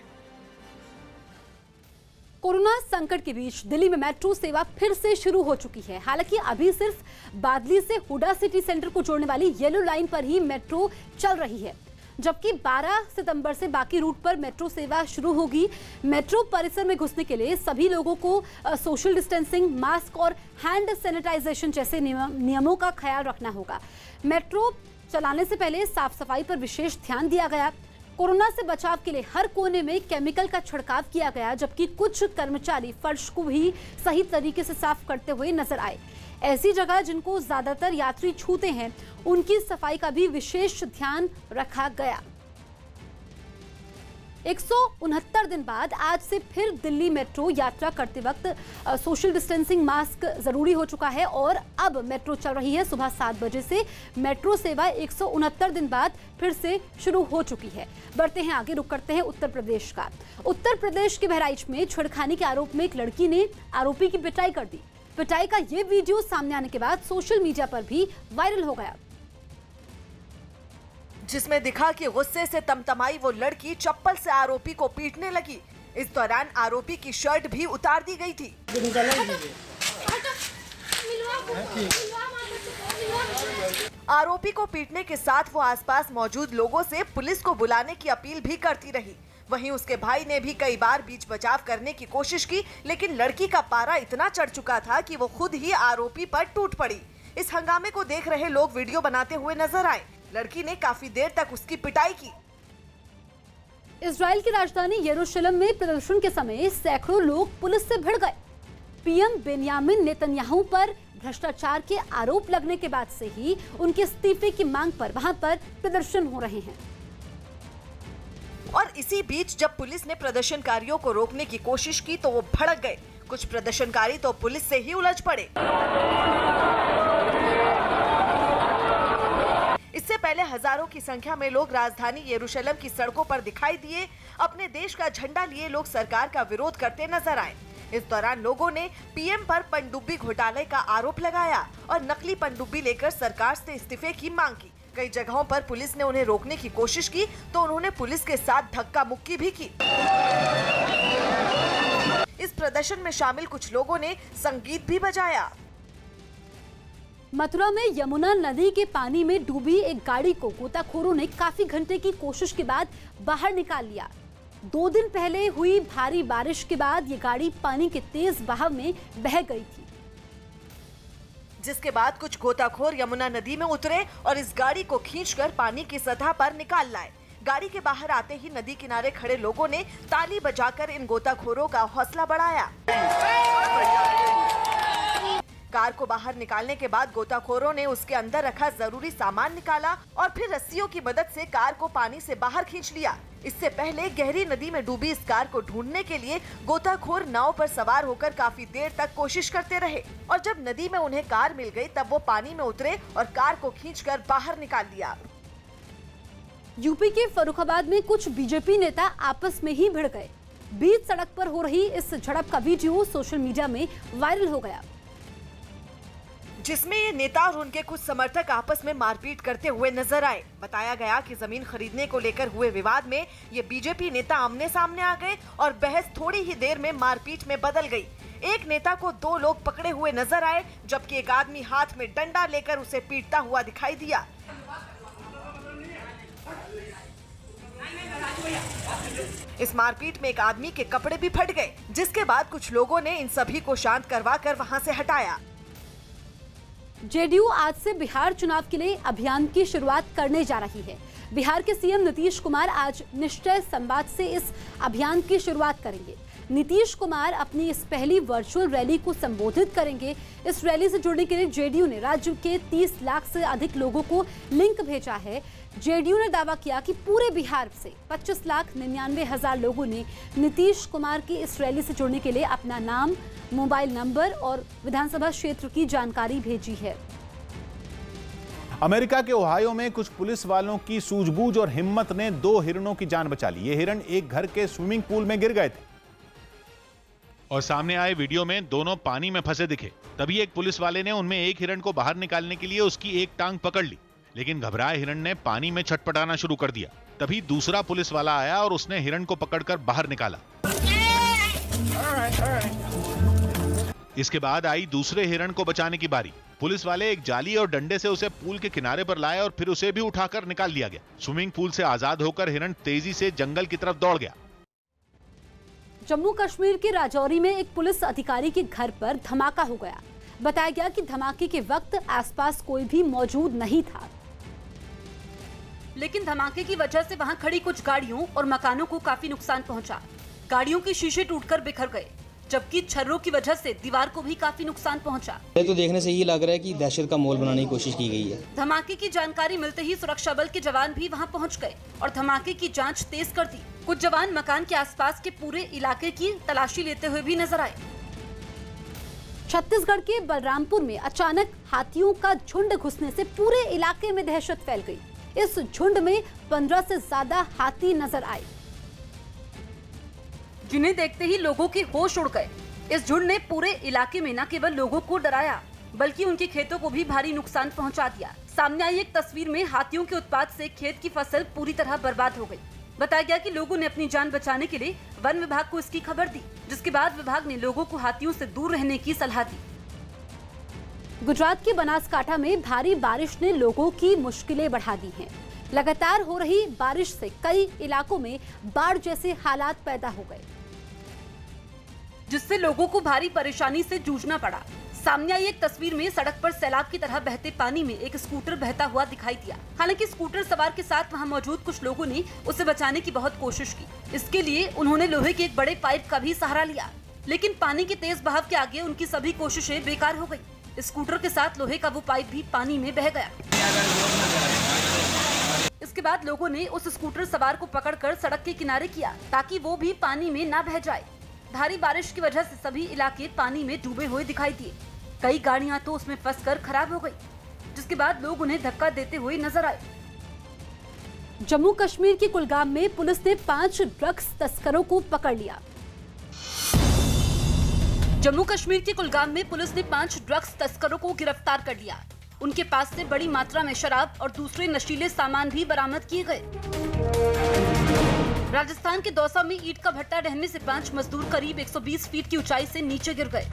[SPEAKER 1] कोरोना संकट के बीच दिल्ली में मेट्रो सेवा फिर से शुरू हो चुकी है। हालांकि अभी सिर्फ बादली से हुडा सिटी सेंटर को जोड़ने वाली येलो लाइन पर ही मेट्रो चल रही है, जबकि 12 सितंबर से बाकी रूट पर मेट्रो सेवा शुरू होगी। मेट्रो परिसर में घुसने के लिए सभी लोगों को सोशल डिस्टेंसिंग, मास्क और हैंड सैनिटाइजेशन जैसे नियमों का ख्याल रखना होगा। मेट्रो चलाने से पहले साफ सफाई पर विशेष ध्यान दिया गया। कोरोना से बचाव के लिए हर कोने में केमिकल का छिड़काव किया गया, जबकि कुछ कर्मचारी फर्श को भी सही तरीके से साफ करते हुए नजर आए। ऐसी जगह जिनको ज्यादातर यात्री छूते हैं, उनकी सफाई का भी विशेष ध्यान रखा गया। 169 दिन बाद आज से फिर दिल्ली मेट्रो यात्रा करते वक्त सोशल डिस्टेंसिंग, मास्क जरूरी हो चुका है और अब मेट्रो चल रही है। सुबह 7 बजे से मेट्रो सेवा 169 दिन बाद फिर से शुरू हो चुकी है। बढ़ते हैं आगे, रुक करते हैं उत्तर प्रदेश का। उत्तर प्रदेश के बहराइच में छेड़खानी के आरोप में एक लड़की ने आरोपी की पिटाई कर दी। पिटाई का ये वीडियो सामने आने के बाद सोशल मीडिया पर भी वायरल हो गया,
[SPEAKER 16] जिसमें दिखा कि गुस्से से तमतमाई वो लड़की चप्पल से आरोपी को पीटने लगी। इस दौरान आरोपी की शर्ट भी उतार दी गई थी। आरोपी को पीटने के साथ वो आसपास मौजूद लोगों से पुलिस को बुलाने की अपील भी करती रही। वहीं उसके भाई ने भी कई बार बीच बचाव करने की कोशिश की, लेकिन लड़की का पारा इतना चढ़ चुका था कि वो खुद ही आरोपी पर टूट पड़ी। इस हंगामे को देख रहे लोग वीडियो बनाते हुए नजर आए। लड़की ने काफी देर तक उसकी पिटाई की।
[SPEAKER 1] इजराइल की राजधानी यरूशलेम में प्रदर्शन के समय सैकड़ों लोग पुलिस से भिड़ गए। पीएम बेंयामिन नेतन्याहू पर भ्रष्टाचार के आरोप लगने के बाद से ही उनके इस्तीफे की मांग पर वहां पर प्रदर्शन हो रहे हैं।
[SPEAKER 16] और इसी बीच जब पुलिस ने प्रदर्शनकारियों को रोकने की कोशिश की तो वो भड़क गए। कुछ प्रदर्शनकारी तो पुलिस से ही उलझ पड़े। इससे पहले हजारों की संख्या में लोग राजधानी यरूशलेम की सड़कों पर दिखाई दिए। अपने देश का झंडा लिए लोग सरकार का विरोध करते नजर आए। इस दौरान लोगों ने पीएम पर पनडुब्बी घोटाले का आरोप लगाया और नकली पनडुब्बी लेकर सरकार से इस्तीफे की मांग की। कई जगहों पर पुलिस ने उन्हें रोकने की कोशिश की तो उन्होंने पुलिस के साथ धक्का मुक्की भी की। इस प्रदर्शन में शामिल कुछ लोगों ने संगीत भी बजाया।
[SPEAKER 1] मथुरा में यमुना नदी के पानी में डूबी एक गाड़ी को गोताखोरों ने काफी घंटे की कोशिश के बाद बाहर निकाल लिया। 2 दिन पहले हुई भारी बारिश के बाद ये गाड़ी पानी के तेज बहाव में बह गई थी,
[SPEAKER 16] जिसके बाद कुछ गोताखोर यमुना नदी में उतरे और इस गाड़ी को खींचकर पानी की सतह पर निकाल लाए। गाड़ी के बाहर आते ही नदी किनारे खड़े लोगों ने ताली बजाकर इन गोताखोरों का हौसला बढ़ाया। कार को बाहर निकालने के बाद गोताखोरों ने उसके अंदर रखा जरूरी सामान निकाला और फिर रस्सियों की मदद से कार को पानी से बाहर खींच लिया। इससे पहले गहरी नदी में डूबी इस कार को ढूंढने के लिए गोताखोर नाव पर सवार होकर काफी देर तक कोशिश करते रहे और जब नदी में उन्हें कार मिल गई तब वो पानी में उतरे और कार को खींचकर बाहर निकाल लिया।
[SPEAKER 1] यूपी के फर्रुखाबाद में कुछ बीजेपी नेता आपस में ही भिड़ गए। बीच सड़क पर हो रही इस झड़प का वीडियो सोशल मीडिया में वायरल हो गया,
[SPEAKER 16] जिसमें ये नेता और उनके कुछ समर्थक आपस में मारपीट करते हुए नजर आए। बताया गया कि जमीन खरीदने को लेकर हुए विवाद में ये बीजेपी नेता आमने सामने आ गए और बहस थोड़ी ही देर में मारपीट में बदल गई। एक नेता को 2 लोग पकड़े हुए नजर आए, जबकि एक आदमी हाथ में डंडा लेकर उसे पीटता हुआ दिखाई दिया। इस मारपीट में एक आदमी के कपड़े भी फट गए, जिसके बाद कुछ लोगों ने इन सभी को शांत करवाकर वहां से हटाया।
[SPEAKER 1] जेडीयू आज से बिहार चुनाव के लिए अभियान की शुरुआत करने जा रही है। बिहार के सीएम नीतीश कुमार आज निश्चय संवाद से इस अभियान की शुरुआत करेंगे। नीतीश कुमार अपनी इस पहली वर्चुअल रैली को संबोधित करेंगे। इस रैली से जुड़ने के लिए जेडीयू ने राज्य के 30 लाख से अधिक लोगों को लिंक भेजा है। जेडीयू ने दावा किया कि पूरे बिहार से 25,99,000 लोगों ने नीतीश कुमार की इस रैली से जुड़ने के लिए अपना नाम, मोबाइल नंबर और विधानसभा क्षेत्र की जानकारी भेजी है।
[SPEAKER 17] अमेरिका के ओहायो में कुछ पुलिस वालों की सूझबूझ और हिम्मत ने 2 हिरणों की जान बचा ली। ये हिरण एक घर के स्विमिंग पूल में गिर गए थे
[SPEAKER 18] और सामने आए वीडियो में दोनों पानी में फंसे दिखे। तभी एक पुलिस वाले ने उनमें एक हिरण को बाहर निकालने के लिए उसकी एक टांग पकड़ ली, लेकिन घबराए हिरण ने पानी में छटपटाना शुरू कर दिया। तभी दूसरा पुलिस वाला आया और उसने हिरण को पकड़कर बाहर निकाला। इसके बाद आई दूसरे हिरण को बचाने की बारी। पुलिस वाले एक जाली और डंडे से उसे पूल के किनारे पर लाए और फिर उसे भी उठाकर निकाल लिया गया। स्विमिंग पूल से आजाद होकर हिरण तेजी से जंगल की तरफ दौड़ गया।
[SPEAKER 1] जम्मू कश्मीर के राजौरी में एक पुलिस अधिकारी के घर पर धमाका हो गया। बताया गया कि धमाके के वक्त आसपास कोई भी मौजूद नहीं था, लेकिन धमाके की वजह से वहां खड़ी कुछ गाड़ियों और मकानों को काफी नुकसान पहुंचा। गाड़ियों के शीशे टूटकर बिखर गए, जबकि छर्रों की वजह से दीवार को भी काफी नुकसान पहुंचा।
[SPEAKER 19] तो देखने से ये लग रहा है कि दहशत का माहौल बनाने की कोशिश की गई है।
[SPEAKER 1] धमाके की जानकारी मिलते ही सुरक्षा बल के जवान भी वहां पहुंच गए और धमाके की जांच तेज कर दी। कुछ जवान मकान के आसपास के पूरे इलाके की तलाशी लेते हुए भी नजर आए। छत्तीसगढ़ के बलरामपुर में अचानक हाथियों का झुंड घुसने से पूरे इलाके में दहशत फैल गई। इस झुंड में 15 से ज्यादा हाथी नजर आए, जिन्हें देखते ही लोगों के होश उड़ गए। इस झुंड ने पूरे इलाके में न केवल लोगों को डराया, बल्कि उनके खेतों को भी भारी नुकसान पहुंचा दिया। सामने आई एक तस्वीर में हाथियों के उत्पात से खेत की फसल पूरी तरह बर्बाद हो गई। बताया गया कि लोगों ने अपनी जान बचाने के लिए वन विभाग को इसकी खबर दी, जिसके बाद विभाग ने लोगों को हाथियों से दूर रहने की सलाह दी। गुजरात के बनासकांठा में भारी बारिश ने लोगों की मुश्किलें बढ़ा दी हैं। लगातार हो रही बारिश से कई इलाकों में बाढ़ जैसे हालात पैदा हो गए, जिससे लोगों को भारी परेशानी से जूझना पड़ा। सामने आई एक तस्वीर में सड़क पर सैलाब की तरह बहते पानी में एक स्कूटर बहता हुआ दिखाई दिया। हालांकि स्कूटर सवार के साथ वहां मौजूद कुछ लोगों ने उसे बचाने की बहुत कोशिश की। इसके लिए उन्होंने लोहे के एक बड़े पाइप का भी सहारा लिया, लेकिन पानी के तेज बहाव के आगे उनकी सभी कोशिशें बेकार हो गयी। स्कूटर के साथ लोहे का वो पाइप भी पानी में बह गया। इसके बाद लोगों ने उस स्कूटर सवार को पकड़कर सड़क के किनारे किया, ताकि वो भी पानी में न बह जाए। भारी बारिश की वजह से सभी इलाके पानी में डूबे हुए दिखाई दिए। कई गाड़ियां तो उसमें फंसकर खराब हो गई, जिसके बाद लोग उन्हें धक्का देते हुए नजर आए। जम्मू कश्मीर के कुलगाम में पुलिस ने 5 ड्रग्स तस्करों को पकड़ लिया। जम्मू कश्मीर के कुलगाम में पुलिस ने 5 ड्रग्स तस्करों को गिरफ्तार कर लिया। उनके पास से बड़ी मात्रा में शराब और दूसरे नशीले सामान भी बरामद किए गए। राजस्थान के दौसा में ईंट का भट्टा ढहने से 5 मजदूर करीब 120 फीट की ऊंचाई से नीचे गिर गए।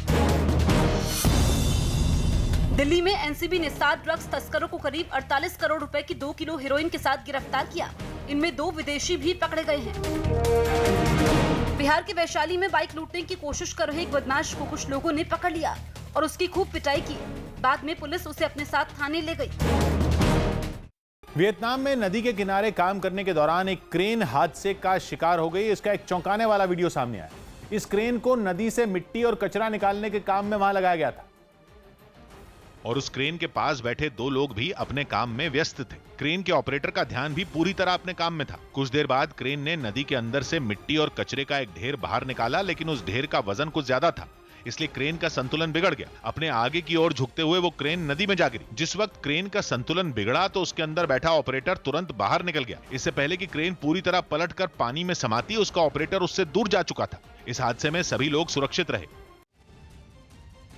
[SPEAKER 1] दिल्ली में एनसीबी ने 7 ड्रग्स तस्करों को करीब 48 करोड़ रुपए की 2 किलो हेरोइन के साथ गिरफ्तार किया। इनमें 2 विदेशी भी पकड़े गए हैं। बिहार के वैशाली में बाइक लूटने की कोशिश कर रहे एक बदमाश को कुछ लोगों ने पकड़ लिया और उसकी खूब पिटाई की। बाद में पुलिस उसे अपने साथ थाने ले गई।
[SPEAKER 17] वियतनाम में नदी के किनारे काम करने के दौरान एक क्रेन हादसे का शिकार हो गई। इसका एक चौंकाने वाला वीडियो सामने आया। इस क्रेन को नदी से मिट्टी और कचरा निकालने के काम में वहां लगाया गया था
[SPEAKER 18] और उस क्रेन के पास बैठे 2 लोग भी अपने काम में व्यस्त थे। क्रेन के ऑपरेटर का ध्यान भी पूरी तरह अपने काम में था। कुछ देर बाद क्रेन ने नदी के अंदर से मिट्टी और कचरे का एक ढेर बाहर निकाला, लेकिन उस ढेर का वजन कुछ ज्यादा था, इसलिए क्रेन का संतुलन बिगड़ गया। अपने आगे की ओर झुकते हुए वो क्रेन नदी में जा गिरी। जिस वक्त क्रेन का संतुलन बिगड़ा तो उसके अंदर बैठा ऑपरेटर तुरंत बाहर निकल गया। इससे पहले कि क्रेन पूरी तरह पलटकर पानी में समाती, उसका ऑपरेटर उससे दूर जा चुका था। इस हादसे में सभी लोग सुरक्षित रहे।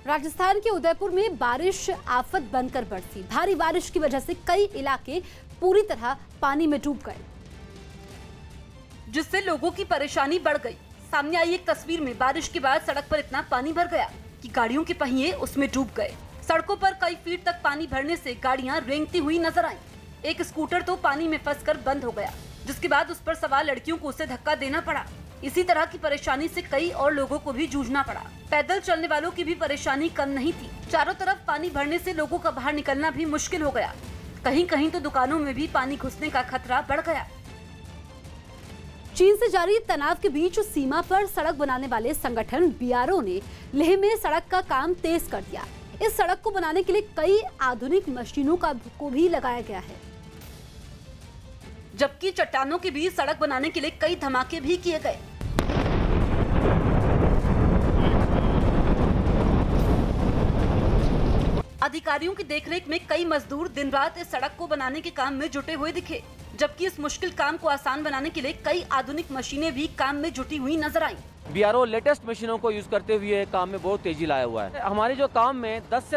[SPEAKER 1] राजस्थान के उदयपुर में बारिश आफत बनकर बरसी। भारी बारिश की वजह से कई इलाके पूरी तरह पानी में डूब गए, जिससे लोगों की परेशानी बढ़ गई। सामने आई एक तस्वीर में बारिश के बाद सड़क पर इतना पानी भर गया कि गाड़ियों के पहिए उसमें डूब गए। सड़कों पर कई फीट तक पानी भरने से गाड़ियां रेंगती हुई नजर आईं। एक स्कूटर तो पानी में फंसकर बंद हो गया, जिसके बाद उस पर सवार लड़कियों को उसे धक्का देना पड़ा। इसी तरह की परेशानी से कई और लोगों को भी जूझना पड़ा। पैदल चलने वालों की भी परेशानी कम नहीं थी। चारों तरफ पानी भरने से लोगों का बाहर निकलना भी मुश्किल हो गया। कहीं कहीं तो दुकानों में भी पानी घुसने का खतरा बढ़ गया। चीन से जारी तनाव के बीच सीमा पर सड़क बनाने वाले संगठन बीआरओ ने लेह में सड़क का काम तेज कर दिया। इस सड़क को बनाने के लिए कई आधुनिक मशीनों को भी लगाया गया है, जबकि चट्टानों के बीच सड़क बनाने के लिए कई धमाके भी किए गए।
[SPEAKER 20] अधिकारियों की देखरेख में कई मजदूर दिन रात इस सड़क को बनाने के काम में जुटे हुए दिखे, जबकि इस मुश्किल काम को आसान बनाने के लिए कई आधुनिक मशीनें भी काम में जुटी हुई नजर आईं।
[SPEAKER 21] बीआरओ लेटेस्ट मशीनों को यूज करते हुए काम में बहुत तेजी लाया हुआ है। हमारे जो काम में 10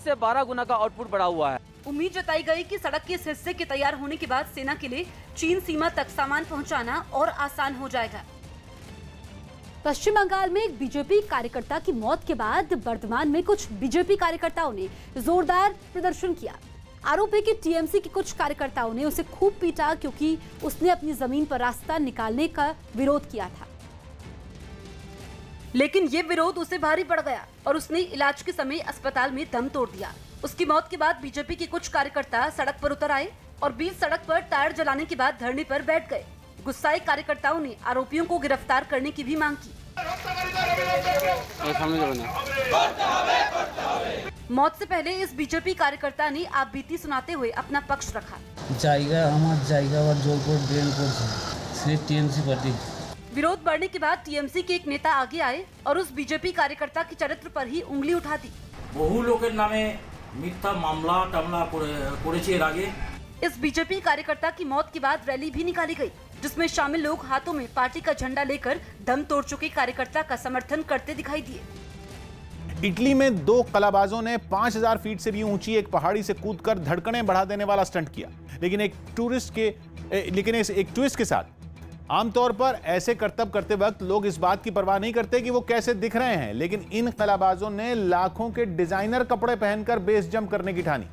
[SPEAKER 21] से 12 गुना का आउटपुट बढ़ा हुआ है।
[SPEAKER 20] उम्मीद जताई गई कि सड़क के इस हिस्से के तैयार होने के बाद सेना के लिए चीन सीमा तक सामान पहुंचाना और आसान हो जाएगा।
[SPEAKER 1] पश्चिम बंगाल में एक बीजेपी कार्यकर्ता की मौत के बाद वर्धमान में कुछ बीजेपी कार्यकर्ताओं ने जोरदार प्रदर्शन किया। आरोप है कि टीएमसी के कुछ कार्यकर्ताओं ने उसे खूब पीटा क्योंकि उसने अपनी जमीन पर रास्ता निकालने का विरोध किया था।
[SPEAKER 20] लेकिन ये विरोध उसे भारी पड़ गया और उसने इलाज के समय अस्पताल में दम तोड़ दिया। उसकी मौत के बाद बीजेपी के कुछ कार्यकर्ता सड़क पर उतर आए और बीच सड़क पर टायर जलाने के बाद धरने पर बैठ गए। गुस्साए कार्यकर्ताओं ने आरोपियों को गिरफ्तार करने की भी मांग की। मौत से पहले इस बीजेपी कार्यकर्ता ने आप बीती सुनाते हुए अपना पक्ष रखा। विरोध बढ़ने के बाद टीएमसी के एक नेता आगे आए और उस बीजेपी कार्यकर्ता के चरित्र पर ही उंगली उठा दी।
[SPEAKER 22] बहु लोगेर नामे मिथ्या मामला टामला करेছে এর आगे।
[SPEAKER 20] इस बीजेपी कार्यकर्ता की मौत के बाद रैली भी निकाली गई, जिसमें शामिल लोग हाथों में पार्टी का झंडा लेकर दम तोड़ चुके कार्यकर्ता का समर्थन करते दिखाई दिए।
[SPEAKER 17] इटली में 2 कलाबाजों ने 5000 फीट से भी ऊंची एक पहाड़ी से कूदकर धड़कनें बढ़ा देने वाला स्टंट किया, लेकिन एक ट्विस्ट के साथ। आमतौर पर ऐसे करतब करते वक्त लोग इस बात की परवाह नहीं करते कि वो कैसे दिख रहे हैं, लेकिन इन कलाबाजों ने लाखों के डिजाइनर कपड़े पहनकर बेस जंप करने की ठानी।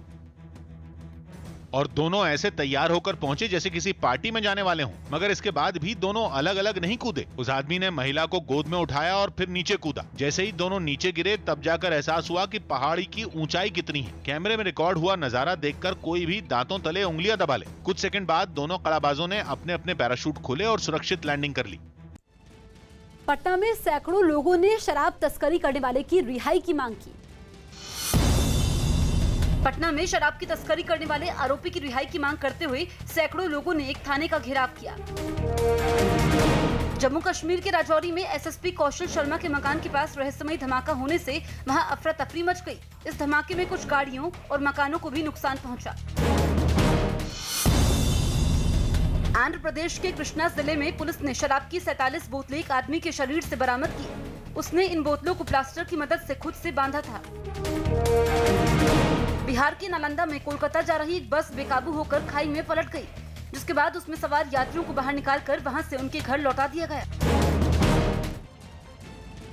[SPEAKER 18] और दोनों ऐसे तैयार होकर पहुंचे जैसे किसी पार्टी में जाने वाले हों, मगर इसके बाद भी दोनों अलग अलग नहीं कूदे। उस आदमी ने महिला को गोद में उठाया और फिर नीचे कूदा। जैसे ही दोनों नीचे गिरे तब जाकर एहसास हुआ कि पहाड़ी की ऊंचाई कितनी है। कैमरे में रिकॉर्ड हुआ नजारा देखकर कोई भी दांतों तले उंगलियां दबा ले। कुछ सेकंड बाद दोनों कलाबाजों ने अपने अपने पैराशूट खोले और सुरक्षित लैंडिंग कर ली।
[SPEAKER 1] पटना में सैकड़ों लोगों ने शराब तस्करी करने वाले की रिहाई की मांग की।
[SPEAKER 20] पटना में शराब की तस्करी करने वाले आरोपी की रिहाई की मांग करते हुए सैकड़ों लोगों ने एक थाने का घेराव किया। जम्मू कश्मीर के राजौरी में एसएसपी कौशल शर्मा के मकान के पास रहस्यमय धमाका होने से वहां अफरा तफरी मच गई। इस धमाके में कुछ गाड़ियों और मकानों को भी नुकसान पहुंचा। आंध्र प्रदेश के कृष्णा जिले में पुलिस ने शराब की 47 बोतलें एक आदमी के शरीर से बरामद की। उसने इन बोतलों को प्लास्टर की मदद से खुद से बांधा था। बिहार के नालंदा में कोलकाता जा रही एक बस बेकाबू होकर खाई में पलट गई, जिसके बाद उसमें सवार यात्रियों को बाहर निकालकर वहां से उनके घर लौटा दिया गया।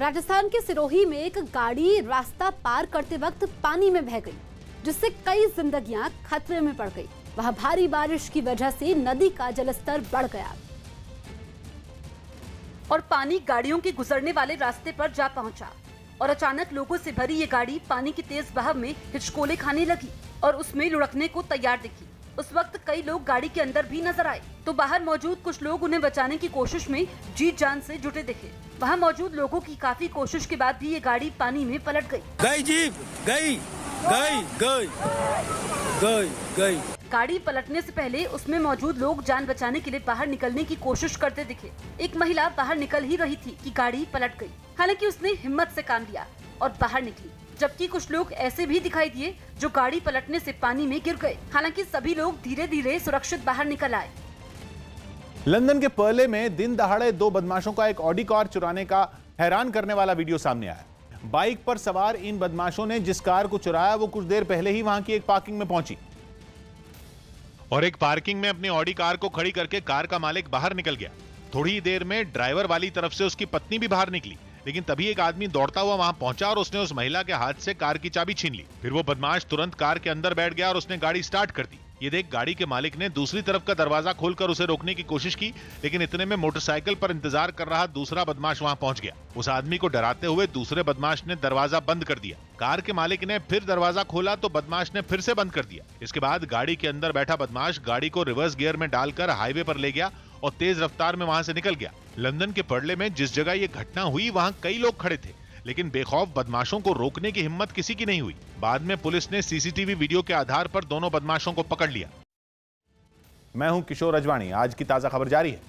[SPEAKER 1] राजस्थान के सिरोही में एक गाड़ी रास्ता पार करते वक्त पानी में बह गई, जिससे कई जिंदगियां खतरे में पड़ गई। वहां भारी बारिश की वजह से नदी का जलस्तर बढ़ गया
[SPEAKER 20] और पानी गाड़ियों के गुजरने वाले रास्ते पर जा पहुंचा और अचानक लोगों से भरी ये गाड़ी पानी के तेज बहाव में हिचकोले खाने लगी और उसमें लुढ़कने को तैयार दिखी। उस वक्त कई लोग गाड़ी के अंदर भी नजर आए तो बाहर मौजूद कुछ लोग उन्हें बचाने की कोशिश में जीत जान से जुटे दिखे। वहां मौजूद लोगों की काफी कोशिश के बाद भी ये गाड़ी पानी में पलट गई।
[SPEAKER 22] गई जीप गई गई गई गई गई।
[SPEAKER 20] गाड़ी पलटने से पहले उसमें मौजूद लोग जान बचाने के लिए बाहर निकलने की कोशिश करते दिखे। एक महिला बाहर निकल ही रही थी कि गाड़ी पलट गई। हालांकि उसने हिम्मत से काम लिया और बाहर निकली, जबकि कुछ लोग ऐसे भी दिखाई दिए जो गाड़ी पलटने से पानी में गिर गए। हालांकि सभी लोग धीरे धीरे सुरक्षित बाहर निकल आए।
[SPEAKER 17] लंदन के पर्ले में दिन दहाड़े 2 बदमाशों का एक ऑडी कार चुराने का हैरान करने वाला वीडियो सामने आया। बाइक पर सवार इन बदमाशों ने जिस कार को चुराया वो कुछ देर पहले ही वहां की एक पार्किंग में पहुंची
[SPEAKER 18] और एक पार्किंग में अपनी ऑडी कार को खड़ी करके कार का मालिक बाहर निकल गया। थोड़ी ही देर में ड्राइवर वाली तरफ से उसकी पत्नी भी बाहर निकली, लेकिन तभी एक आदमी दौड़ता हुआ वहां पहुंचा और उसने उस महिला के हाथ से कार की चाबी छीन ली। फिर वो बदमाश तुरंत कार के अंदर बैठ गया और उसने गाड़ी स्टार्ट कर दी। ये देख गाड़ी के मालिक ने दूसरी तरफ का दरवाजा खोलकर उसे रोकने की कोशिश की, लेकिन इतने में मोटरसाइकिल पर इंतजार कर रहा दूसरा बदमाश वहां पहुंच गया। उस आदमी को डराते हुए दूसरे बदमाश ने दरवाजा बंद कर दिया। कार के मालिक ने फिर दरवाजा खोला तो बदमाश ने फिर से बंद कर दिया। इसके बाद गाड़ी के अंदर बैठा बदमाश गाड़ी को रिवर्स गियर में डालकर हाईवे पर ले गया और तेज रफ्तार में वहां से निकल गया। लंदन के पर्ले में जिस जगह ये घटना हुई वहां कई लोग खड़े थे, लेकिन बेखौफ बदमाशों को रोकने की हिम्मत किसी की नहीं हुई। बाद में पुलिस ने सीसीटीवी वीडियो के आधार पर दोनों बदमाशों को पकड़ लिया।
[SPEAKER 17] मैं हूं किशोर अजवाणी। आज की ताजा खबर जारी है।